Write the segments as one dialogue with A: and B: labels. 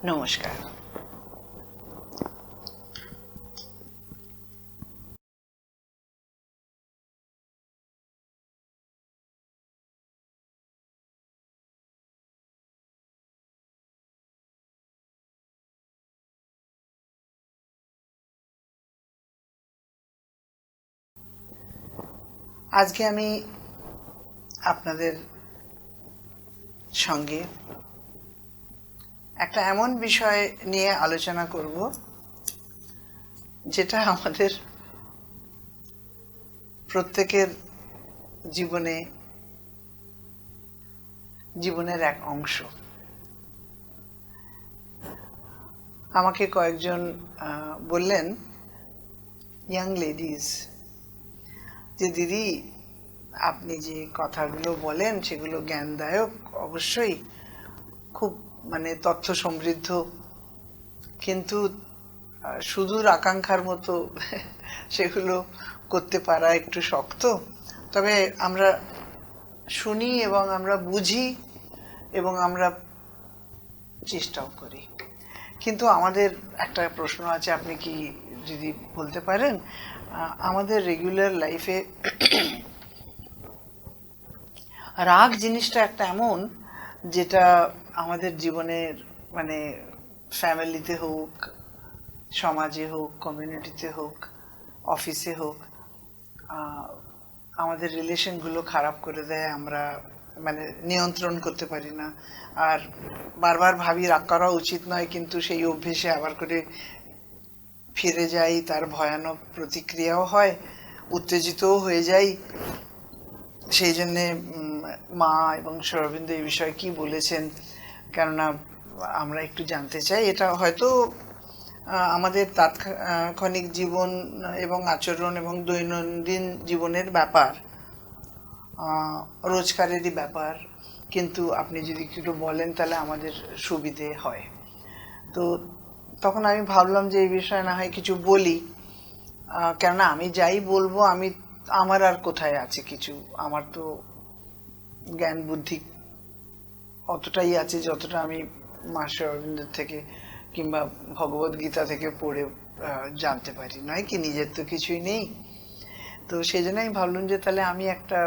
A: নমস্কার। আজকে আমি আপনাদের সঙ্গে একটা এমন বিষয় নিয়ে আলোচনা করব যেটা আমাদের প্রত্যেকের জীবনের এক অংশ। আমাকে কয়েকজন বললেন, ইয়াং লেডিজ, যে দিদি আপনি যে কথাগুলো বলেন সেগুলো জ্ঞানদায়ক, অবশ্যই খুব তথ্য সমৃদ্ধ, কিন্তু সুদূর আকাঙ্ক্ষার মতো সেগুলো করতে পারা একটু শক্ত। তবে আমরা শুনি এবং আমরা বুঝি এবং আমরা চেষ্টাও করি। কিন্তু আমাদের একটা প্রশ্ন আছে, আপনি কি যদি বলতে পারেন, আমাদের রেগুলার লাইফে রাগ জিনিসটা একটা এমন, যেটা আমাদের জীবনের ফ্যামিলিতে হোক, সমাজে হোক, কমিউনিটিতে হোক, অফিসে হোক, আমাদের রিলেশনগুলো খারাপ করে দেয়। আমরা নিয়ন্ত্রণ করতে পারি না। আর বারবার ভাবি রাগ করা উচিত নয়, কিন্তু সেই অভ্যেসে আবার করে ফিরে যাই। তার ভয়ানক প্রতিক্রিয়াও হয়, উত্তেজিতও হয়ে যাই। সেই জন্যে মা এবং শ্রী অরবিন্দ এই বিষয়ে কি বলেছেন, কেননা আমরা একটু জানতে চাই। এটা হয়তো আমাদের তাৎক্ষণিক জীবন এবং আচরণ এবং দৈনন্দিন জীবনের ব্যাপার, রোজকারেরই ব্যাপার, কিন্তু আপনি যদি একটু বলেন তাহলে আমাদের সুবিধে হয়। তো তখন আমি ভাবলাম যে এই বিষয়ে না হয় কিছু বলি, কেননা আমি যাই বলবো, আমার আর কোথায় আছে কিছু। আমার তো জ্ঞান বুদ্ধি অতটাই আছে যতটা আমি মা শ্রী অরবিন্দের থেকে কিংবা ভগবদ গীতা থেকে পড়ে জানতে পারি, নয় কি? নিজের তো কিছুই নেই। তো সেই জন্য আমি ভাবলাম যে তাহলে আমি একটা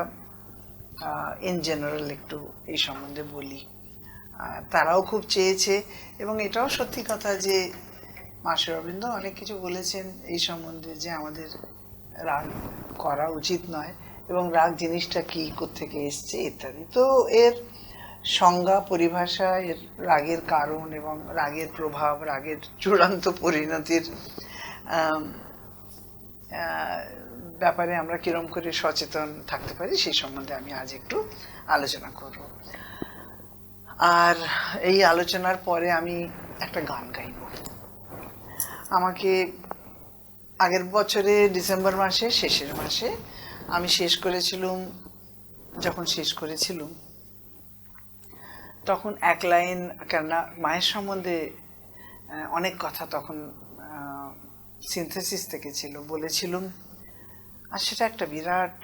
A: ইন জেনারেল একটু এই সম্বন্ধে বলি। তারাও খুব চেয়েছে, এবং এটাও সত্যি কথা যে মা শ্রী অরবিন্দ অনেক কিছু বলেছেন এই সম্বন্ধে, যে আমাদের রাগ করা উচিত নয়, এবং রাগ জিনিসটা কি, কোত্থেকে এসছে ইত্যাদি। তো এর সংজ্ঞা, পরিভাষা, এর রাগের কারণ এবং রাগের প্রভাব, রাগের চূড়ান্ত পরিণতির ব্যাপারে আমরা কিরম করে সচেতন থাকতে পারি, সেই সম্বন্ধে আমি আজ একটু আলোচনা করব। আর এই আলোচনার পরে আমি একটা গান গাইব। আমাকে আগের বছরে ডিসেম্বর মাসে, শেষের মাসে আমি যখন শেষ করেছিলাম তখন এক লাইন, কেননা মায়ের সম্বন্ধে অনেক কথা তখন সিনথেসিস থেকে ছিল, বলেছিলাম। আর সেটা একটা বিরাট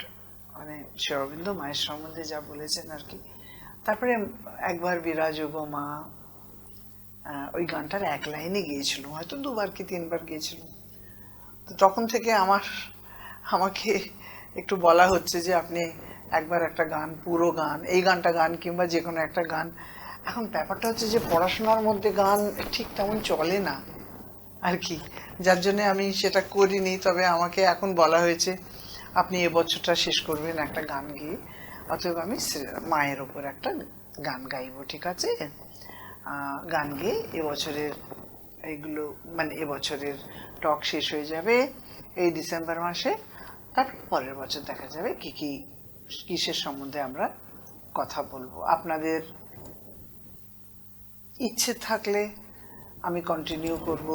A: শ্রী অরবিন্দ মায়ের সম্বন্ধে যা বলেছেন আর কি। তারপরে একবার বিরাজ গো মা, ওই গানটার এক লাইনে গিয়েছিলাম, হয়তো 2বার কি 3বার গিয়েছিলাম। তো তখন থেকে আমাকে একটু বলা হচ্ছে যে আপনি একবার একটা গান, পুরো গান, এই গানটা গান কিংবা যে কোনো একটা গান। এখন ব্যাপারটা হচ্ছে যে পড়াশোনার মধ্যে গান ঠিক তেমন চলে না আর কি, যার জন্য আমি সেটা করিনি। তবে আমাকে এখন বলা হয়েছে আপনি এবছরটা শেষ করবেন একটা গান গিয়ে, অতএব আমি মায়ের ওপর একটা গান গাইব। ঠিক আছে? গান গেয়ে এবছরের এইগুলো এবছরের টক শেষ হয়ে যাবে এই ডিসেম্বর মাসে। তারপর পরের বছর দেখা যাবে কিসের সম্বন্ধে আমরা কথা বলবো। আপনাদের ইচ্ছে থাকলে আমি কন্টিনিউ করব।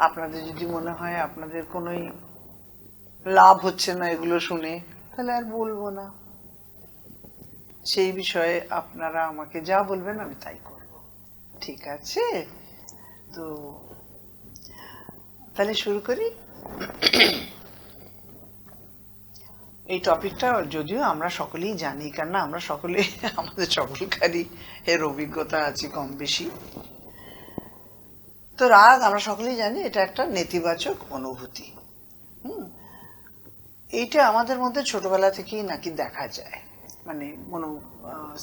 A: আপনাদের যদি মনে হয় আপনাদের কোনোই লাভ হচ্ছে না এগুলো শুনে, তাহলে আর বলবো না। সেই বিষয়ে আপনারা আমাকে যা বলবেন আমি তাই করব। ঠিক আছে? তো তাহলে শুরু করি। এই টপিকটা যদিও আমরা সকলেই জানি, কেননা আমরা সকলেই, আমাদের সকলকারই এর অভিজ্ঞতা আছে কম বেশি। তো রাগ আমরা সকলেই জানি এটা একটা নেতিবাচক অনুভূতি। এইটা আমাদের মধ্যে ছোটবেলা থেকেই নাকি দেখা যায়, মানে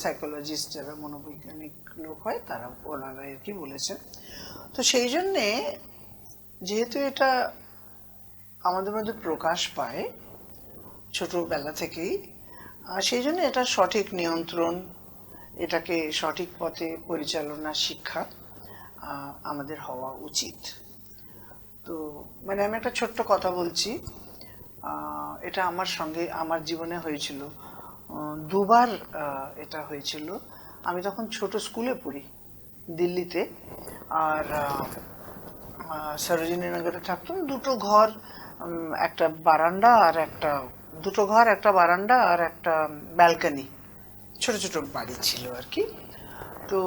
A: সাইকোলজিস্ট যারা মনোবৈজ্ঞানিক লোক হয় তারা ওনারা আর কি বলেছেন। তো সেই জন্যে যেহেতু এটা আমাদের মধ্যে প্রকাশ পায় ছোটবেলা থেকেই, সেই জন্য এটা সঠিক নিয়ন্ত্রণ, এটাকে সঠিক পথে পরিচালনার শিক্ষা আমাদের হওয়া উচিত। তো মানে আমি একটা ছোট্ট কথা বলছি, এটা আমার জীবনে হয়েছিল দুবার। এটা হয়েছিল, আমি তখন ছোট স্কুলে পড়ি দিল্লিতে, আর সরোজিনী নগরে থাকতাম। একটা বারান্দা আর একটা বারান্দা আর একটা ব্যালকনি, ছোট ছোট বাড়ি ছিল আর কি। তো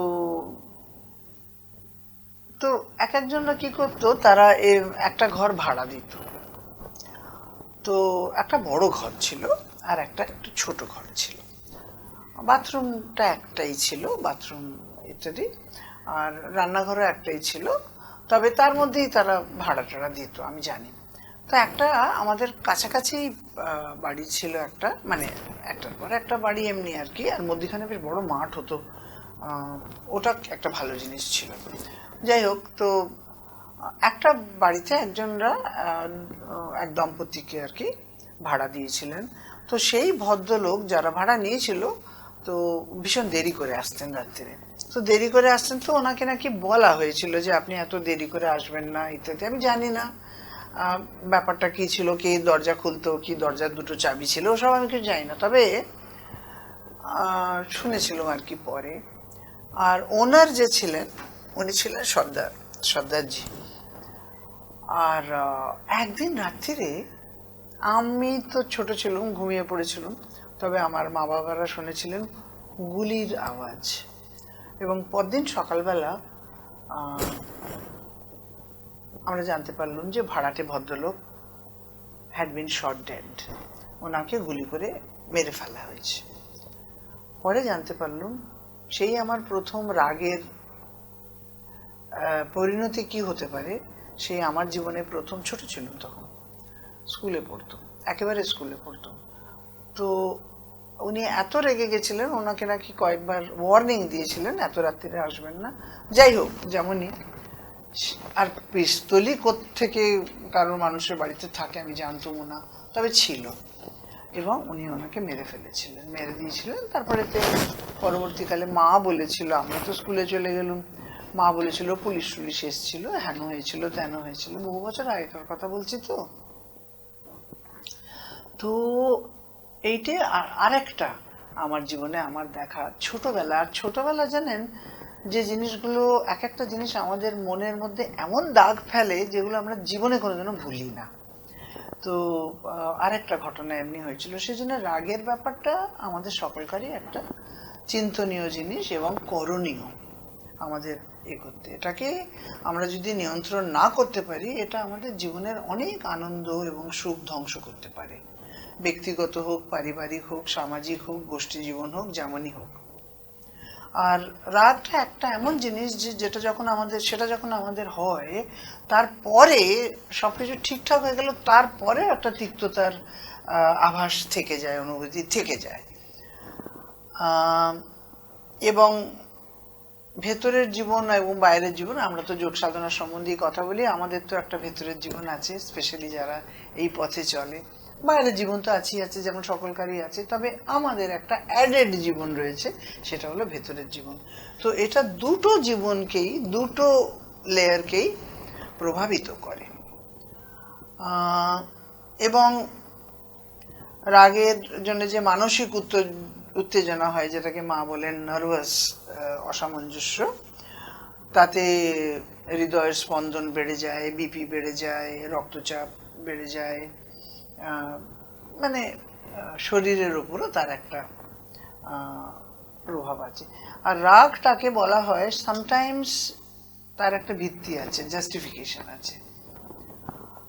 A: তো এক একজনরা কি করতো, তারা একটা ঘর ভাড়া দিত। তো একটা বড় ঘর ছিল আর একটা একটু ছোট ঘর ছিল, বাথরুমটা একটাই ছিল, বাথরুম ইত্যাদি, আর রান্নাঘরও একটাই ছিল, তবে তার মধ্যেই তারা ভাড়া টাড়া দিত আমি জানি। তো একটা আমাদের কাছাকাছি বাড়ি ছিল একটা, মানে একটার পর একটা বাড়ি এমনি আর কি, আর মধ্যখানে বেশ বড় মাঠ হতো, ওটা একটা ভালো জিনিস ছিল। যাই হোক, তো একটা বাড়িতে একজনরা এক দম্পতিকে আর কি ভাড়া দিয়েছিলেন। তো সেই ভদ্রলোক যারা ভাড়া নিয়েছিল, তো ভীষণ দেরি করে আসতেন রাত্রিরে। তো দেরি করে আসতেন, তো ওনাকে নাকি বলা হয়েছিল যে আপনি এত দেরি করে আসবেন না ইত্যাদি। আমি জানি না ব্যাপারটা কি ছিল, কে দরজা খুলতো, কি দরজার দুটো চাবি ছিল, ওসব আমি কিছু জানি না, তবে শুনেছিলাম আর কি পরে। আর ওনার যে ছিলেন, উনি ছিলেন সর্দারজি। আর একদিন রাত্রিরে আমি তো ছোট ছিলাম, ঘুমিয়ে পড়েছিলাম, তবে আমার মা বাবারা শুনেছিলেন গুলির আওয়াজ। এবং পরদিন সকালবেলা আমরা জানতে পারলাম যে ভাড়াটে ভদ্রলোক হ্যাড বিন শট ডেড, ওনাকে গুলি করে মেরে ফেলা হয়েছে। পরে জানতে পারলাম সেই আমার প্রথম রাগের পরিণতি কি হতে পারে। সেই আমার জীবনে প্রথম, ছোট ছিলাম তখন, স্কুলে পড়তাম, একেবারে স্কুলে পড়তাম। তো উনি এত রেগে গেছিলেন, ওনাকে নাকি কয়েকবার ওয়ার্নিং দিয়েছিলেন এত রাত্রিরে আসবেন না। যাই হোক, যেমনই, আর পিস্তলই কোত্থেকে কারোর মানুষের বাড়িতে থাকে আমি জানতাম না, তবে ছিল, এবং উনি ওনাকে মেরে দিয়েছিলেন। তারপরে পরবর্তীকালে মা বলেছিল, আমরা তো স্কুলে চলে গেলাম, মা বলেছিল পুলিশ এসেছিল, হেন হয়েছিল তেন হয়েছিল, বহু বছর আগেকার কথা বলছি। তো এইটা আরেকটা আমার জীবনে আমার দেখা ছোটবেলা জানেন যে জিনিসগুলো, এক একটা জিনিস আমাদের মনের মধ্যে এমন দাগ ফেলে যেগুলো আমরা জীবনে কোনোদিনও ভুলি না। তো আরেকটা ঘটনা এমনি হয়েছিল, সেই জন্য রাগের ব্যাপারটা আমাদের সকলকারই একটা চিন্তনীয় জিনিস এবং করণীয় আমাদের করতে। এটাকে আমরা যদি নিয়ন্ত্রণ না করতে পারি, এটা আমাদের জীবনের অনেক আনন্দ এবং সুখ ধ্বংস করতে পারে, ব্যক্তিগত হোক, পারিবারিক হোক, সামাজিক হোক, গোষ্ঠী জীবন হোক, যেমনই হোক। আর রাগটা একটা এমন জিনিস যে সেটা যখন আমাদের হয়, তারপরে সবকিছু ঠিকঠাক হয়ে গেল, তারপরে একটা তিক্ততার আভাস থেকে যায়, অনুভূতি থেকে যায়। এবং ভেতরের জীবন এবং বাইরের জীবন, আমরা তো যোগ সাধনার সম্বন্ধে কথা বলি, আমাদের তো একটা ভেতরের জীবন আছে, স্পেশালি যারা এই পথে চলে। বাইরের জীবন তো আছে, যেমন সকলকারই আছে, তবে আমাদের একটা অ্যাডেড জীবন রয়েছে, সেটা হলো ভেতরের জীবন। তো এটা দুটো জীবনকেই, দুটো লেয়ারকেই প্রভাবিত করে। এবং রাগের জন্য যে মানসিক উত্তেজনা হয়, যেটাকে মা বলেন নার্ভাস অসামঞ্জস্য, তাতে হৃদয়ের স্পন্দন বেড়ে যায়, বিপি বেড়ে যায়, রক্তচাপ বেড়ে যায়, মানে শরীরের উপরও তার একটা প্রভাব আছে। আর রাগটাকে বলা হয় সামটাইমস, তার একটা ভিত্তি আছে, জাস্টিফিকেশন আছে,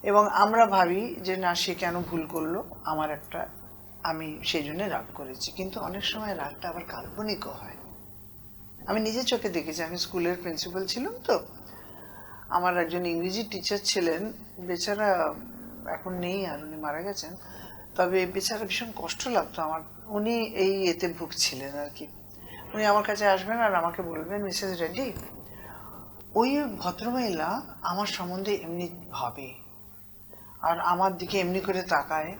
A: এবং আমরা ভাবি যে না, সে কেন ভুল করলো, আমি সেই জন্য রাগ করেছি। কিন্তু অনেক সময় রাগটা আবার কাল্পনিকও হয়। আমি নিজের চোখে দেখেছি, আমি স্কুলের প্রিন্সিপাল ছিলাম, তো আমার একজন ইংরেজি টিচার ছিলেন, বেচারা এখন নেই, আর উনি মারা গেছেন। তবে বেচারা ভীষণ কষ্ট লাগতো আমার। উনি এই এতে ভুগছিলেন আর কি। উনি আমার কাছে আসবেন আর আমাকে বলবেন, মিসেস রেড্ডি, ওই ভদ্রমহিলা আমার সম্বন্ধে এমনি ভাবে আর আমার দিকে এমনি করে তাকায়,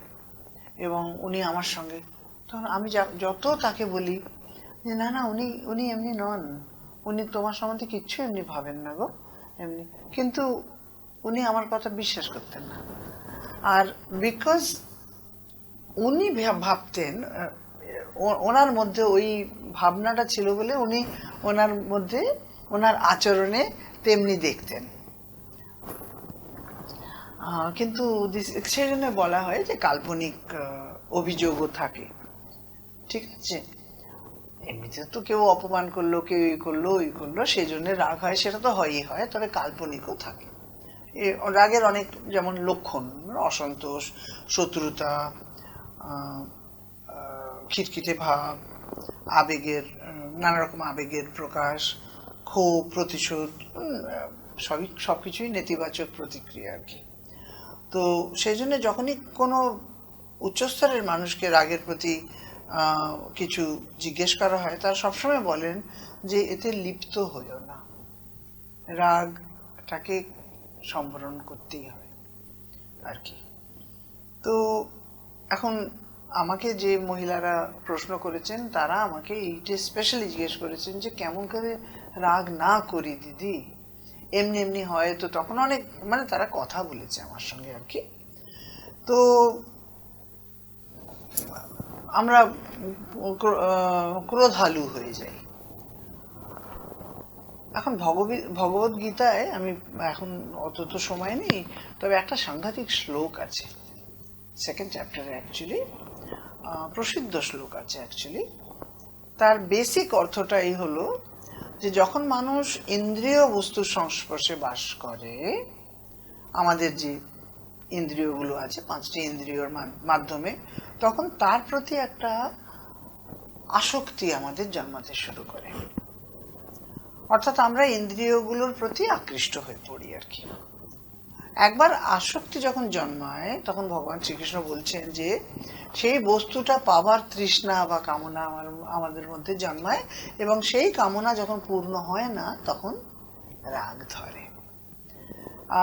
A: এবং উনি আমার সঙ্গে, তখন আমি যত তাকে বলি যে না না, উনি উনি এমনি নন, উনি তোমার সম্বন্ধে কিচ্ছু এমনি ভাবেন না গো, এমনি। কিন্তু উনি আমার কথা বিশ্বাস করতেন না। আর বিকজ উনি ভাবতেন, ওনার মধ্যে ওই ভাবনাটা ছিল বলে উনি ওনার মধ্যে, ওনার আচরণে তেমনি দেখতেন। কিন্তু সেই জন্য বলা হয় যে কাল্পনিক অভিযোগও থাকে, ঠিক আছে। এমনিতে তো কেউ অপমান করলো, কেউ এই করলো ওই করলো, সেই জন্য রাগ হয়, সেটা তো হয়ই হয়, তবে কাল্পনিকও থাকে। রাগের অনেক যেমন লক্ষণ, অসন্তোষ, শত্রুতা, খিটখিটে ভাব, আবেগের নানা রকম আবেগের প্রকাশ, ক্ষোভ, প্রতিশোধ, সবকিছুই নেতিবাচক প্রতিক্রিয়া আর কি। তো সেই জন্য যখনই কোনো উচ্চস্তরের মানুষকে রাগের প্রতি কিছু জিজ্ঞেস করা হয়, তারা সবসময় বলেন যে এতে লিপ্ত হইও না, রাগটাকে সম্বরণ করতেই হবে আর কি। তো এখন আমাকে যে মহিলারা প্রশ্ন করেছেন, তারা আমাকে এইটা স্পেশালি জিজ্ঞেস করেছেন যে কেমন করে রাগ না করি দিদি, এমনি এমনি হয়। তো তখন অনেক মানে তারা কথা বলেছে আমার সঙ্গে আর কি। তো আমরা ক্রোধালু হয়ে যাই। এখন ভগবদ গীতায়, আমি এখন অত তো সময় নেই, তবে একটা সাংঘাতিক শ্লোক আছে সেকেন্ড চ্যাপ্টারে, অ্যাকচুয়ালি প্রসিদ্ধ শ্লোক আছে অ্যাকচুয়ালি। তার বেসিক অর্থটা এই হলো যে যখন মানুষ ইন্দ্রিয় বস্তুর সংস্পর্শে বাস করে, আমাদের যে ইন্দ্রিয়গুলো আছে, 5টি ইন্দ্রিয়র মাধ্যমে, তখন তার প্রতি একটা আসক্তি আমাদের জন্মাতে শুরু করে। অর্থাৎ আমরা ইন্দ্রিয়গুলোর প্রতি আকৃষ্ট হয়ে পড়ি আর কি। একবার আসক্তি যখন জন্মায়, তখন ভগবান শ্রীকৃষ্ণ বলছেন যে সেই বস্তুটা পাবার তৃষ্ণা বা কামনা আমাদের মধ্যে জন্মায়, এবং সেই কামনা যখন পূর্ণ হয় না, তখন রাগ ধরে।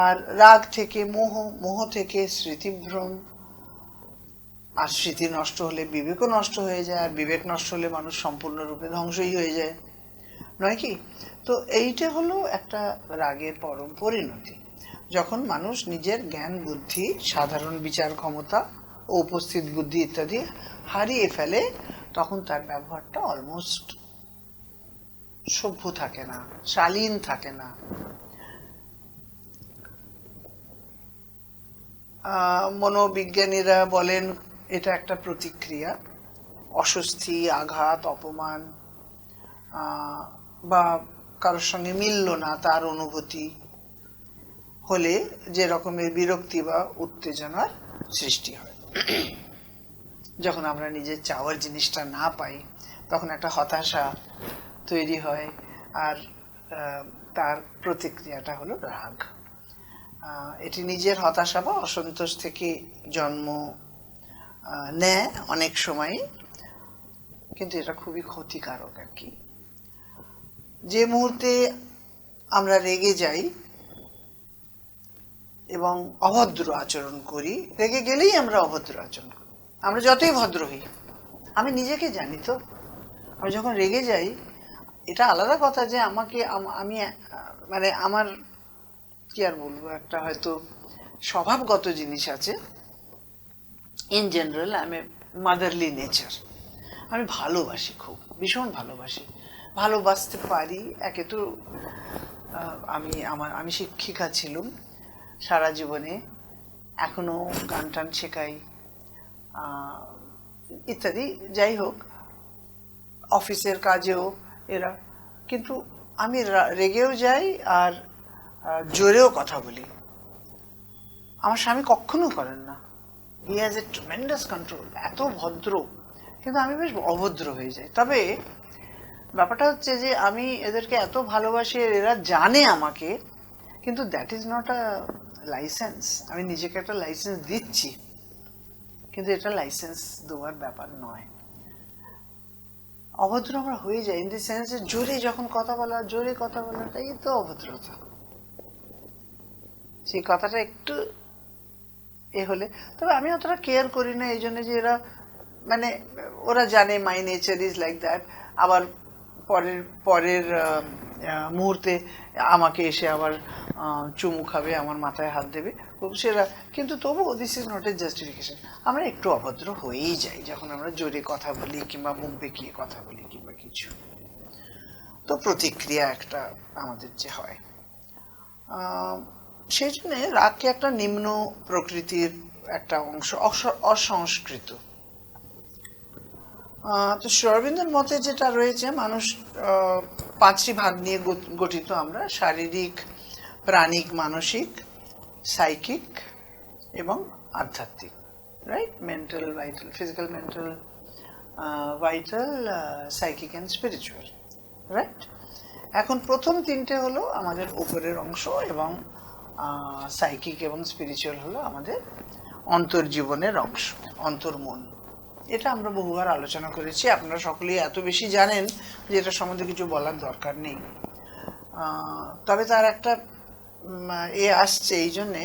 A: আর রাগ থেকে মোহ, মোহ থেকে স্মৃতিভ্রম, আর স্মৃতি নষ্ট হলে বিবেকও নষ্ট হয়ে যায়, আর বিবেক নষ্ট হলে মানুষ সম্পূর্ণরূপে ধ্বংসই হয়ে যায়, নয় কি? তো এইটা হলো একটা রাগের পরম পরিণতি। যখন মানুষ নিজের জ্ঞান বুদ্ধি, সাধারণ বিচার ক্ষমতা ও উপস্থিত বুদ্ধি ইত্যাদি হারিয়ে ফেলে, তখন তার ব্যবহারটা অলমোস্ট সভ্য থাকে না, শালীন থাকে না। মনোবিজ্ঞানীরা বলেন এটা একটা প্রতিক্রিয়া, অস্বস্তি, আঘাত, অপমান, বা কারোর সঙ্গে মিলল না তার অনুভূতি হলে যে রকমের বিরক্তি বা উত্তেজনার সৃষ্টি হয়। যখন আমরা নিজের চাওয়ার জিনিসটা না পাই, তখন একটা হতাশা তৈরি হয়, আর তার প্রতিক্রিয়াটা হলো রাগ। এটি নিজের হতাশা বা অসন্তোষ থেকে জন্ম নেয় অনেক সময়, কিন্তু এটা খুবই ক্ষতিকারক আর কি। যে মুহূর্তে আমরা রেগে যাই এবং অভদ্র আচরণ করি, রেগে গেলেই আমরা অভদ্র আচরণ করি, আমরা যতই ভদ্র হই। আমি নিজেকে জানি তো, আমি যখন রেগে যাই, এটা আলাদা কথা যে আমাকে আমি মানে আমার কি আর বলবো, একটা হয়তো স্বভাবগত জিনিস আছে। In general I M A motherly nature. আমি ভালোবাসি, খুব ভীষণ ভালোবাসি, ভালোবাসতে পারি। একে তো আমি শিক্ষিকা ছিলাম সারা জীবনে, এখনো গান টান শেখাই ইত্যাদি, যাই হোক, অফিসের কাজেও এরা। কিন্তু আমি রেগেও যাই আর জোরেও কথা বলি। আমার স্বামী কখনো করেন না, he has a tremendous control, এত ভদ্র, কিন্তু আমি বেশ অভদ্র হয়ে যাই। তবে ব্যাপারটা হচ্ছে যে আমি এদেরকে এত ভালোবাসি, এরা জানে আমাকে, কিন্তু that is not a licence. আমি নিজেকে একটা লাইসেন্স দিচ্ছি, কিন্তু এটা লাইসেন্স দেওয়ার ব্যাপার নয়। অভদ্র আমরা হয়ে যাই ইন দি সেন্স যে জোরে যখন কথা বলা, জোরে কথা বলাটাই তো অভদ্রতা। সেই কথাটা একটু হলে, তবে আমি অতটা কেয়ার করি না, এই জন্য যে এরা মানে ওরা জানে মাই নেচার ইজ লাইক দ্যাট। আবার পরের পরের মুহূর্তে আমাকে এসে আবার চুমু খাবে, আমার মাথায় হাত দেবে সেরা। কিন্তু তবুও this is not a justification. আমরা একটু অভদ্র হয়েই যাই যখন আমরা জোরে কথা বলি কিংবা মুখ বেঁকিয়ে কথা বলি কিংবা কিছু। তো প্রতিক্রিয়া একটা আমাদের যে হয়, সেই জন্য রাগকে একটা নিম্ন প্রকৃতির একটা অংশ, অসংস্কৃত। তো শ্রী অরবিন্দের মতে যেটা রয়েছে, মানুষ 5টি ভাগ নিয়ে গঠিত আমরা: শারীরিক, প্রাণিক, মানসিক, সাইকিক এবং আধ্যাত্মিক। Right? Mental, vital, physical, mental, vital, psychic and spiritual. Right? এখন প্রথম 3টে হলো আমাদের উপরের অংশ, এবং সাইকিক এবং স্পিরিচুয়াল হলো আমাদের অন্তর্জীবনের অংশ, অন্তর্মন। এটা আমরা বহুবার আলোচনা করেছি, আপনারা সকলেই এত বেশি জানেন যে এটা সম্বন্ধে কিছু বলার দরকার নেই। তবে তার একটা আসছে এই জন্যে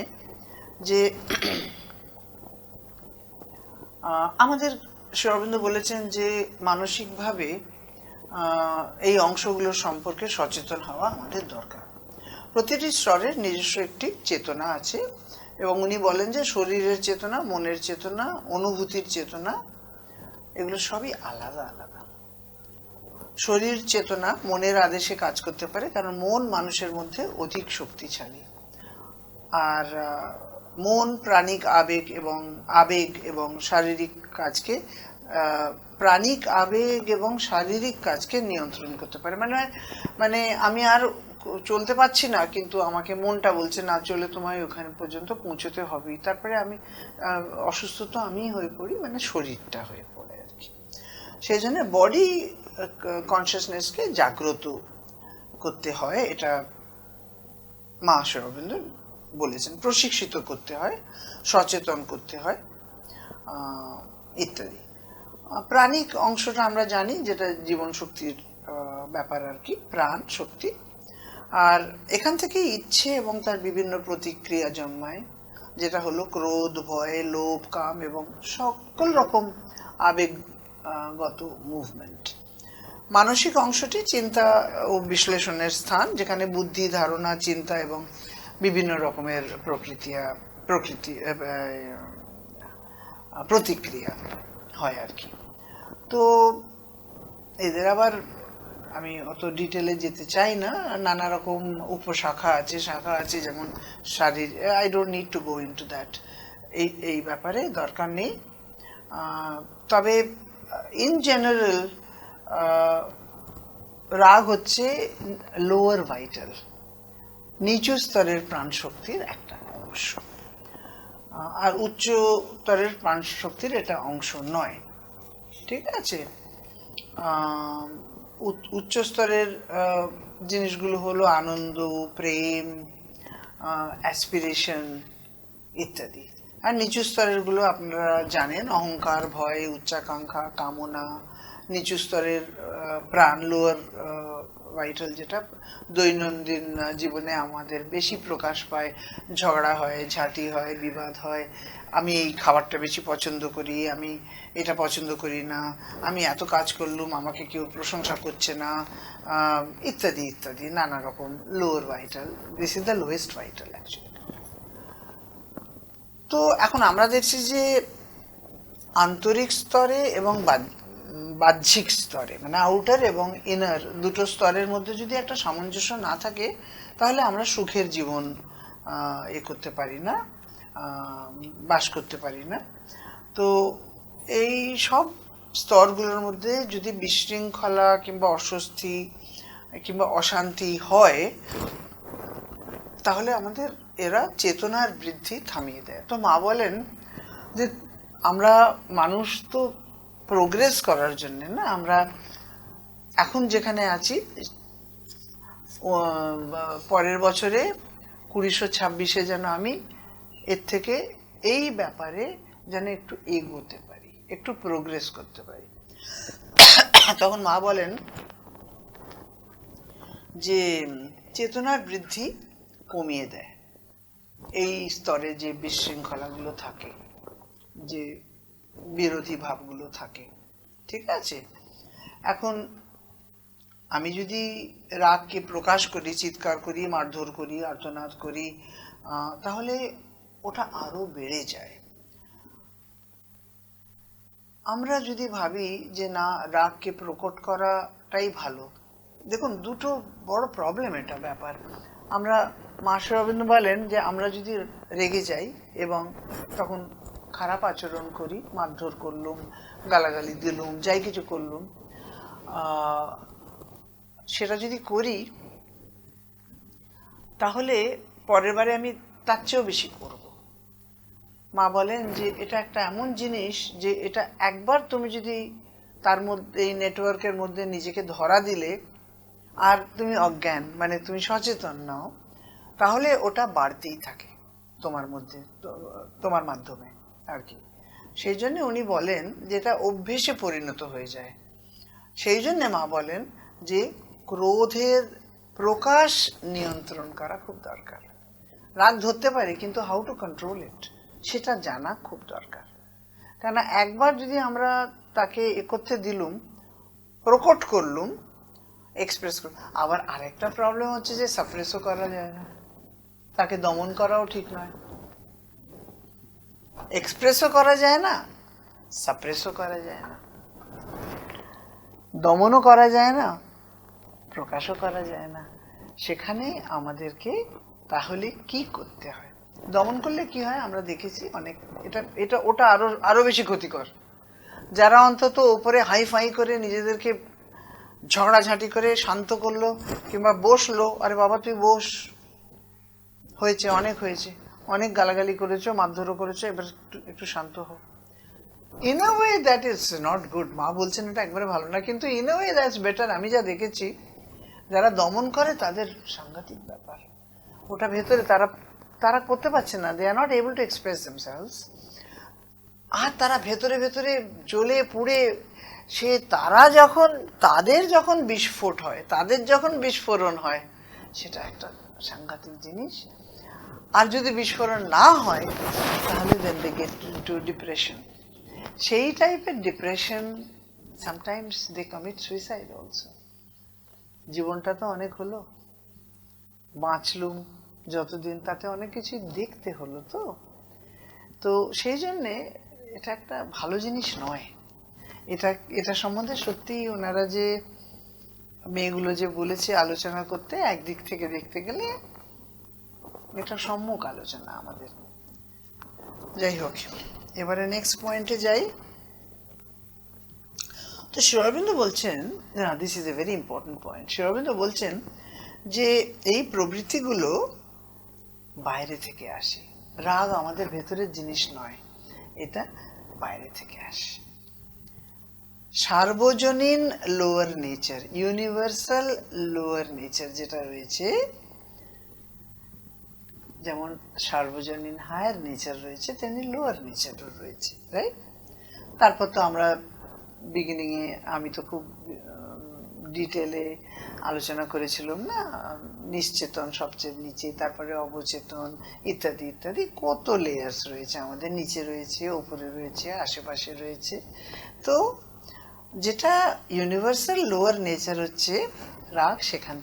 A: যে আমাদের শ্রী অরবিন্দ বলেছেন যে মানসিকভাবে এই অংশগুলোর সম্পর্কে সচেতন হওয়া আমাদের দরকার। প্রতিটি স্তরের নিজস্ব একটি চেতনা আছে, এবং উনি বলেন যে শরীরের চেতনা, মনের চেতনা, অনুভূতির চেতনা, এগুলো সবই আলাদা আলাদা। শরীর চেতনা মনের আদেশে কাজ করতে পারে, কারণ মন মানুষের মধ্যে অধিক শক্তিশালী। আর মন প্রাণিক আবেগ এবং শারীরিক কাজকে, প্রাণিক আবেগ এবং শারীরিক কাজকে নিয়ন্ত্রণ করতে পারে। মানে আমি আর চলতে পারছি না, কিন্তু আমাকে মনটা বলছে না, চলে তোমায় ওখানে পর্যন্ত পৌঁছতে হবেই। তারপরে আমি অসুস্থ তো আমিই হয়ে পড়ি, মানে শরীরটা হয়ে পড়ে আর কি। সেই জন্য বডি কনসিয়াসনেসকে জাগ্রত করতে হয়, এটা মা শ্রী অরবিন্দ বলেছেন। প্রশিক্ষিত করতে হয়, সচেতন করতে হয়, ইত্যাদি। প্রাণিক অংশটা আমরা জানি, যেটা জীবন শক্তির ব্যাপার আর কি, প্রাণ শক্তি। আর এখান থেকে ইচ্ছে এবং তার বিভিন্ন প্রতিক্রিয়া জন্মায়, যেটা হলো ক্রোধ, ভয়, লোভ, কাম এবং সকল রকম আবেগগত মুভমেন্ট। মানসিক অংশটি চিন্তা ও বিশ্লেষণের স্থান, যেখানে বুদ্ধি, ধারণা, চিন্তা এবং বিভিন্ন রকমের প্রতিক্রিয়া হয় আর কি। তো এদের আবার আমি অত ডিটেলে যেতে চাই না, নানা রকম উপশাখা আছে, শাখা আছে, যেমন শারীর, I don't need to go into that, এই ব্যাপারে দরকার নেই। তবে ইন জেনারেল রাগ হচ্ছে লোয়ার ভাইটাল, নিচু স্তরের প্রাণ শক্তির একটা অংশ, আর উচ্চ স্তরের প্রাণ শক্তির এটা অংশ নয়। ঠিক আছে? উচ্চ স্তরের জিনিসগুলো হলো আনন্দ, প্রেম, অ্যাসপিরেশন ইত্যাদি। আর নিচু স্তরের গুলো আপনারা জানেন: অহংকার, ভয়, উচ্চাকাঙ্ক্ষা, কামনা। নিচু স্তরের প্রাণ, লোয়ার ভাইটাল, যেটা দৈনন্দিন জীবনে আমাদের বেশি প্রকাশ পায়। ঝগড়া হয়, ঝাঁটি হয়, বিবাদ হয়, আমি এই খাবারটা বেশি পছন্দ করি, আমি এটা পছন্দ করি না, আমি এত কাজ করলুম আমাকে কেউ প্রশংসা করছে না, ইত্যাদি ইত্যাদি, নানা রকম lower vital. This is the lowest vital actually. তো এখন আমরা দেখছি যে আন্তরিক স্তরে এবং বাহ্যিক স্তরে, মানে আউটার এবং ইনার দুটো স্তরের মধ্যে যদি একটা সামঞ্জস্য না থাকে, তাহলে আমরা সুখের জীবন করতে পারি না, বাস করতে পারি না। তো এই সব স্তরগুলোর মধ্যে যদি বিশৃঙ্খলা কিংবা অস্বস্তি কিংবা অশান্তি হয়, তাহলে আমাদের এরা চেতনার বৃদ্ধি থামিয়ে দেয়। তো মা বলেন যে আমরা মানুষ তো প্রোগ্রেস করার জন্য না, আমরা এখন যেখানে আছি পরের বছরে 2026-এ যেন আমি এর থেকে এই ব্যাপারে যেন একটু এগোতে পারি, একটু প্রোগ্রেস করতে পারি। তখন মা বলেন যে চেতনার বৃদ্ধি কমিয়ে দেয় এই স্তরে যে বিশৃঙ্খলাগুলো থাকে, যে বিরোধী ভাবগুলো থাকে, ঠিক আছে? এখন আমি যদি রাগকে প্রকাশ করি, চিৎকার করি, মারধর করি, আর্তনাদ করি, তাহলে ওটা আরো বেড়ে যায়। আমরা যদি ভাবি যে না, রাগকে প্রকট করাটাই ভালো, দেখুন দুটো বড় প্রবলেম এটা ব্যাপার। আমরা মা শ্রী অরবিন্দ বলেন যে আমরা যদি রেগে যাই এবং তখন খারাপ আচরণ করি, মারধর করলুম, গালাগালি দিলুম, যাই কিছু করলুম, সেটা যদি করি তাহলে পরের বারে আমি তার চেয়েও বেশি করব। মা বলেন যে এটা একটা এমন জিনিস যে এটা একবার তুমি যদি তার মধ্যে, এই নেটওয়ার্কের মধ্যে নিজেকে ধরা দিলে আর তুমি অজ্ঞান, মানে তুমি সচেতন নাও, তাহলে ওটা বাড়তেই থাকে তোমার মধ্যে, তোমার মাধ্যমে আর কি। সেই জন্য উনি বলেন যে এটা অভ্যেসে পরিণত হয়ে যায়। সেই জন্য মা বলেন যে ক্রোধের প্রকাশ নিয়ন্ত্রণ করা খুব দরকার। রাগ ধরতে পারে, কিন্তু হাউ টু কন্ট্রোল ইট সেটা জানা খুব দরকার। কেন একবার যদি আমরা তাকে এ করতে দিলুম, প্রকট করলুম, এক্সপ্রেস করলুম, আবার আরেকটা প্রবলেম হচ্ছে যে সাপ্রেসও করা যায় না, তাকে দমন করাও ঠিক নয়। এক্সপ্রেসও করা যায় না, সাপ্রেসও করা যায় না, দমনও করা যায় না, প্রকাশও করা যায় না। সেখানে আমাদেরকে তাহলে কি করতে হয়? দমন করলে কি হয় আমরা দেখেছি অনেক, এটা ওটা আরো বেশি ক্ষতিকর। যারা অন্তত উপরে হাই ফাই করে নিজেদেরকে ঝগড়াঝাঁটি করে শান্ত করলো কিংবা বসলো, আরে বাবা তুই বস, হয়েছে, অনেক হয়েছে, অনেক গালাগালি করেছো, মারধরও করেছো, এবার একটু শান্ত হও। In a way that is not good. মা বলছেন এটা একবারে ভালো না, কিন্তু in a way that's better. আমি যা দেখেছি যারা দমন করে তাদের সাংঘাতিক ব্যাপার, ওটা ভেতরে তারা করতে পারছে না, they are not able to express themselves. আর তারা ভেতরে ভেতরে জ্বলে পুড়ে, তাদের যখন বিস্ফোট হয়, তাদের যখন বিস্ফোরণ হয়, সেটা একটা সাংঘাতিক জিনিস। আর যদি বিস্ফোরণ না হয় তাহলে then they get to depression. সেই টাইপের depression, sometimes they commit suicide also. জীবনটা তো অনেক হলো, বাঁচলুম যতদিন, তাতে অনেক কিছু দেখতে হলো। তো সেই জন্যে এটা একটা ভালো জিনিস নয়। এটা সম্বন্ধে সত্যিই ওনারা যে মেয়েগুলো যে বলেছে আলোচনা করতে, একদিক থেকে দেখতে গেলে এটা সম্মুখ আলোচনা আমাদের। যাই হোক, এবারে নেক্সট পয়েন্টে যাই। তো শ্রী অরবিন্দ বলছেন, না this is a very important point. Shri Aurobindo বলছেন যে এই প্রবৃত্তিগুলো বাইরে থেকে আসে, রাগ আমাদের ভেতরের জিনিস নয়, এটা বাইরে থেকে আসে। সার্বজনীন lower nature, universal lower nature যেটা রয়েছে, যেমন সার্বজনীন হায়ার নেচার রয়েছে, তেমনি লোয়ার নেচারও রয়েছে, রাইট? তারপর তো আমরা বিগিনিং এ আমি তো খুব ডিটেলে আলোচনা করেছিলাম না, নিশ্চেতন সবচেয়ে নিচে, তারপরে অবচেতন, ইত্যাদি ইত্যাদি, কত লেয়ার্স রয়েছে আমাদের, নিচে রয়েছে, উপরে রয়েছে, আশেপাশে রয়েছে। তো যেটা ইউনিভার্সাল লোয়ার নেচার হচ্ছে রাগ, সেখান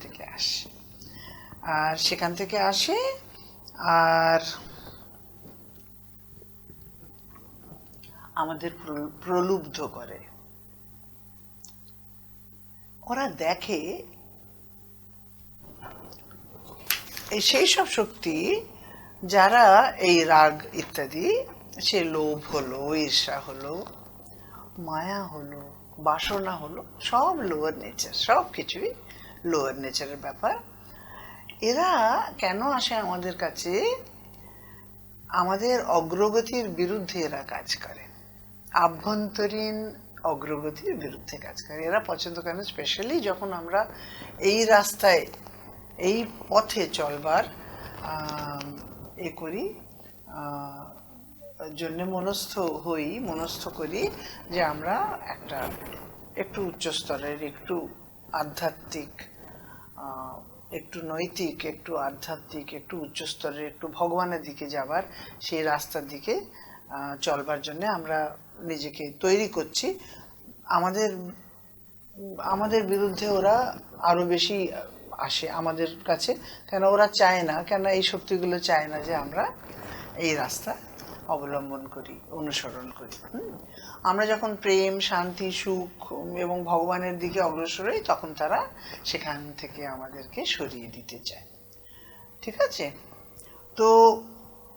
A: থেকে আসে। আর আমাদের প্রলুব্ধ করে। ওরা দেখে এই সেই সব শক্তি যারা এই রাগ ইত্যাদি, সে লোভ হলো, ঈর্ষা হলো, মায়া হলো, বাসনা হলো, সব লোয়ার নেচার, সব কিছুই লোয়ার নেচারের ব্যাপার। এরা কেন আসে আমাদের কাছে? আমাদের অগ্রগতির বিরুদ্ধে এরা কাজ করে, আভ্যন্তরীণ অগ্রগতির বিরুদ্ধে কাজ করে। এরা পছন্দ করে, স্পেশালি যখন আমরা এই রাস্তায়, এই পথে চলবার এ করি, জন্যে মনস্থ করি যে আমরা একটা একটু উচ্চ স্তরের, একটু আধ্যাত্মিক, একটু নৈতিক, একটু আধ্যাত্মিক, একটু উচ্চ স্তরের, একটু ভগবানের দিকে যাবার সেই রাস্তার দিকে চলবার জন্য আমরা নিজেকে তৈরি করছি। আমাদের আমাদের বিরুদ্ধে ওরা আরো বেশি আসে আমাদের কাছে, কেন ওরা চায় না, কেন এই শক্তিগুলো চায় না যে আমরা এই রাস্তা অবলম্বন করি, অনুসরণ করি। আমরা যখন প্রেম, শান্তি, সুখ এবং ভগবানের দিকে অগ্রসর হই, তখন তারা সেখান থেকে আমাদেরকে সরিয়ে দিতে চায়। ঠিক আছে? তো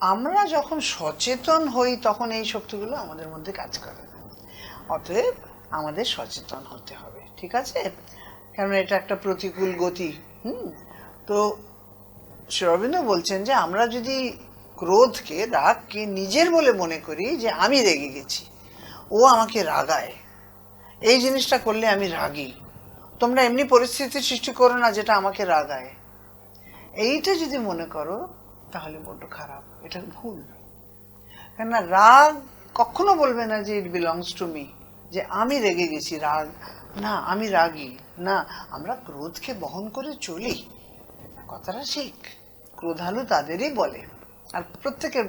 A: আমরা যখন সচেতন হই তখন এই শক্তিগুলো আমাদের মধ্যে কাজ করে। অতএব আমাদের সচেতন হতে হবে। ঠিক আছে? কারণ এটা একটা প্রতিকূল গতি। তো শ্রী অরবিন্দ বলছেন যে আমরা যদি ক্রোধকে, রাগকে নিজের বলে মনে করি, যে আমি রেগে গেছি, ও আমাকে রাগায়, এই জিনিসটা করলে আমি রাগী, তোমরা এমনি পরিস্থিতি সৃষ্টি করো না যেটা আমাকে রাগায়, এইটা যদি মনে করো তাহলে বড্ড খারাপ, এটা ভুল। কেননা রাগ কখনো বলবে না যে ইট বিলংস টু মি, যে আমি রেগে গেছি, রাগ না, আমি রাগী না। আমরা ক্রোধকে বহন করে চলি, কথাটা ঠিক। ক্রোধালু তাদেরই বলে। আর প্রত্যেকের,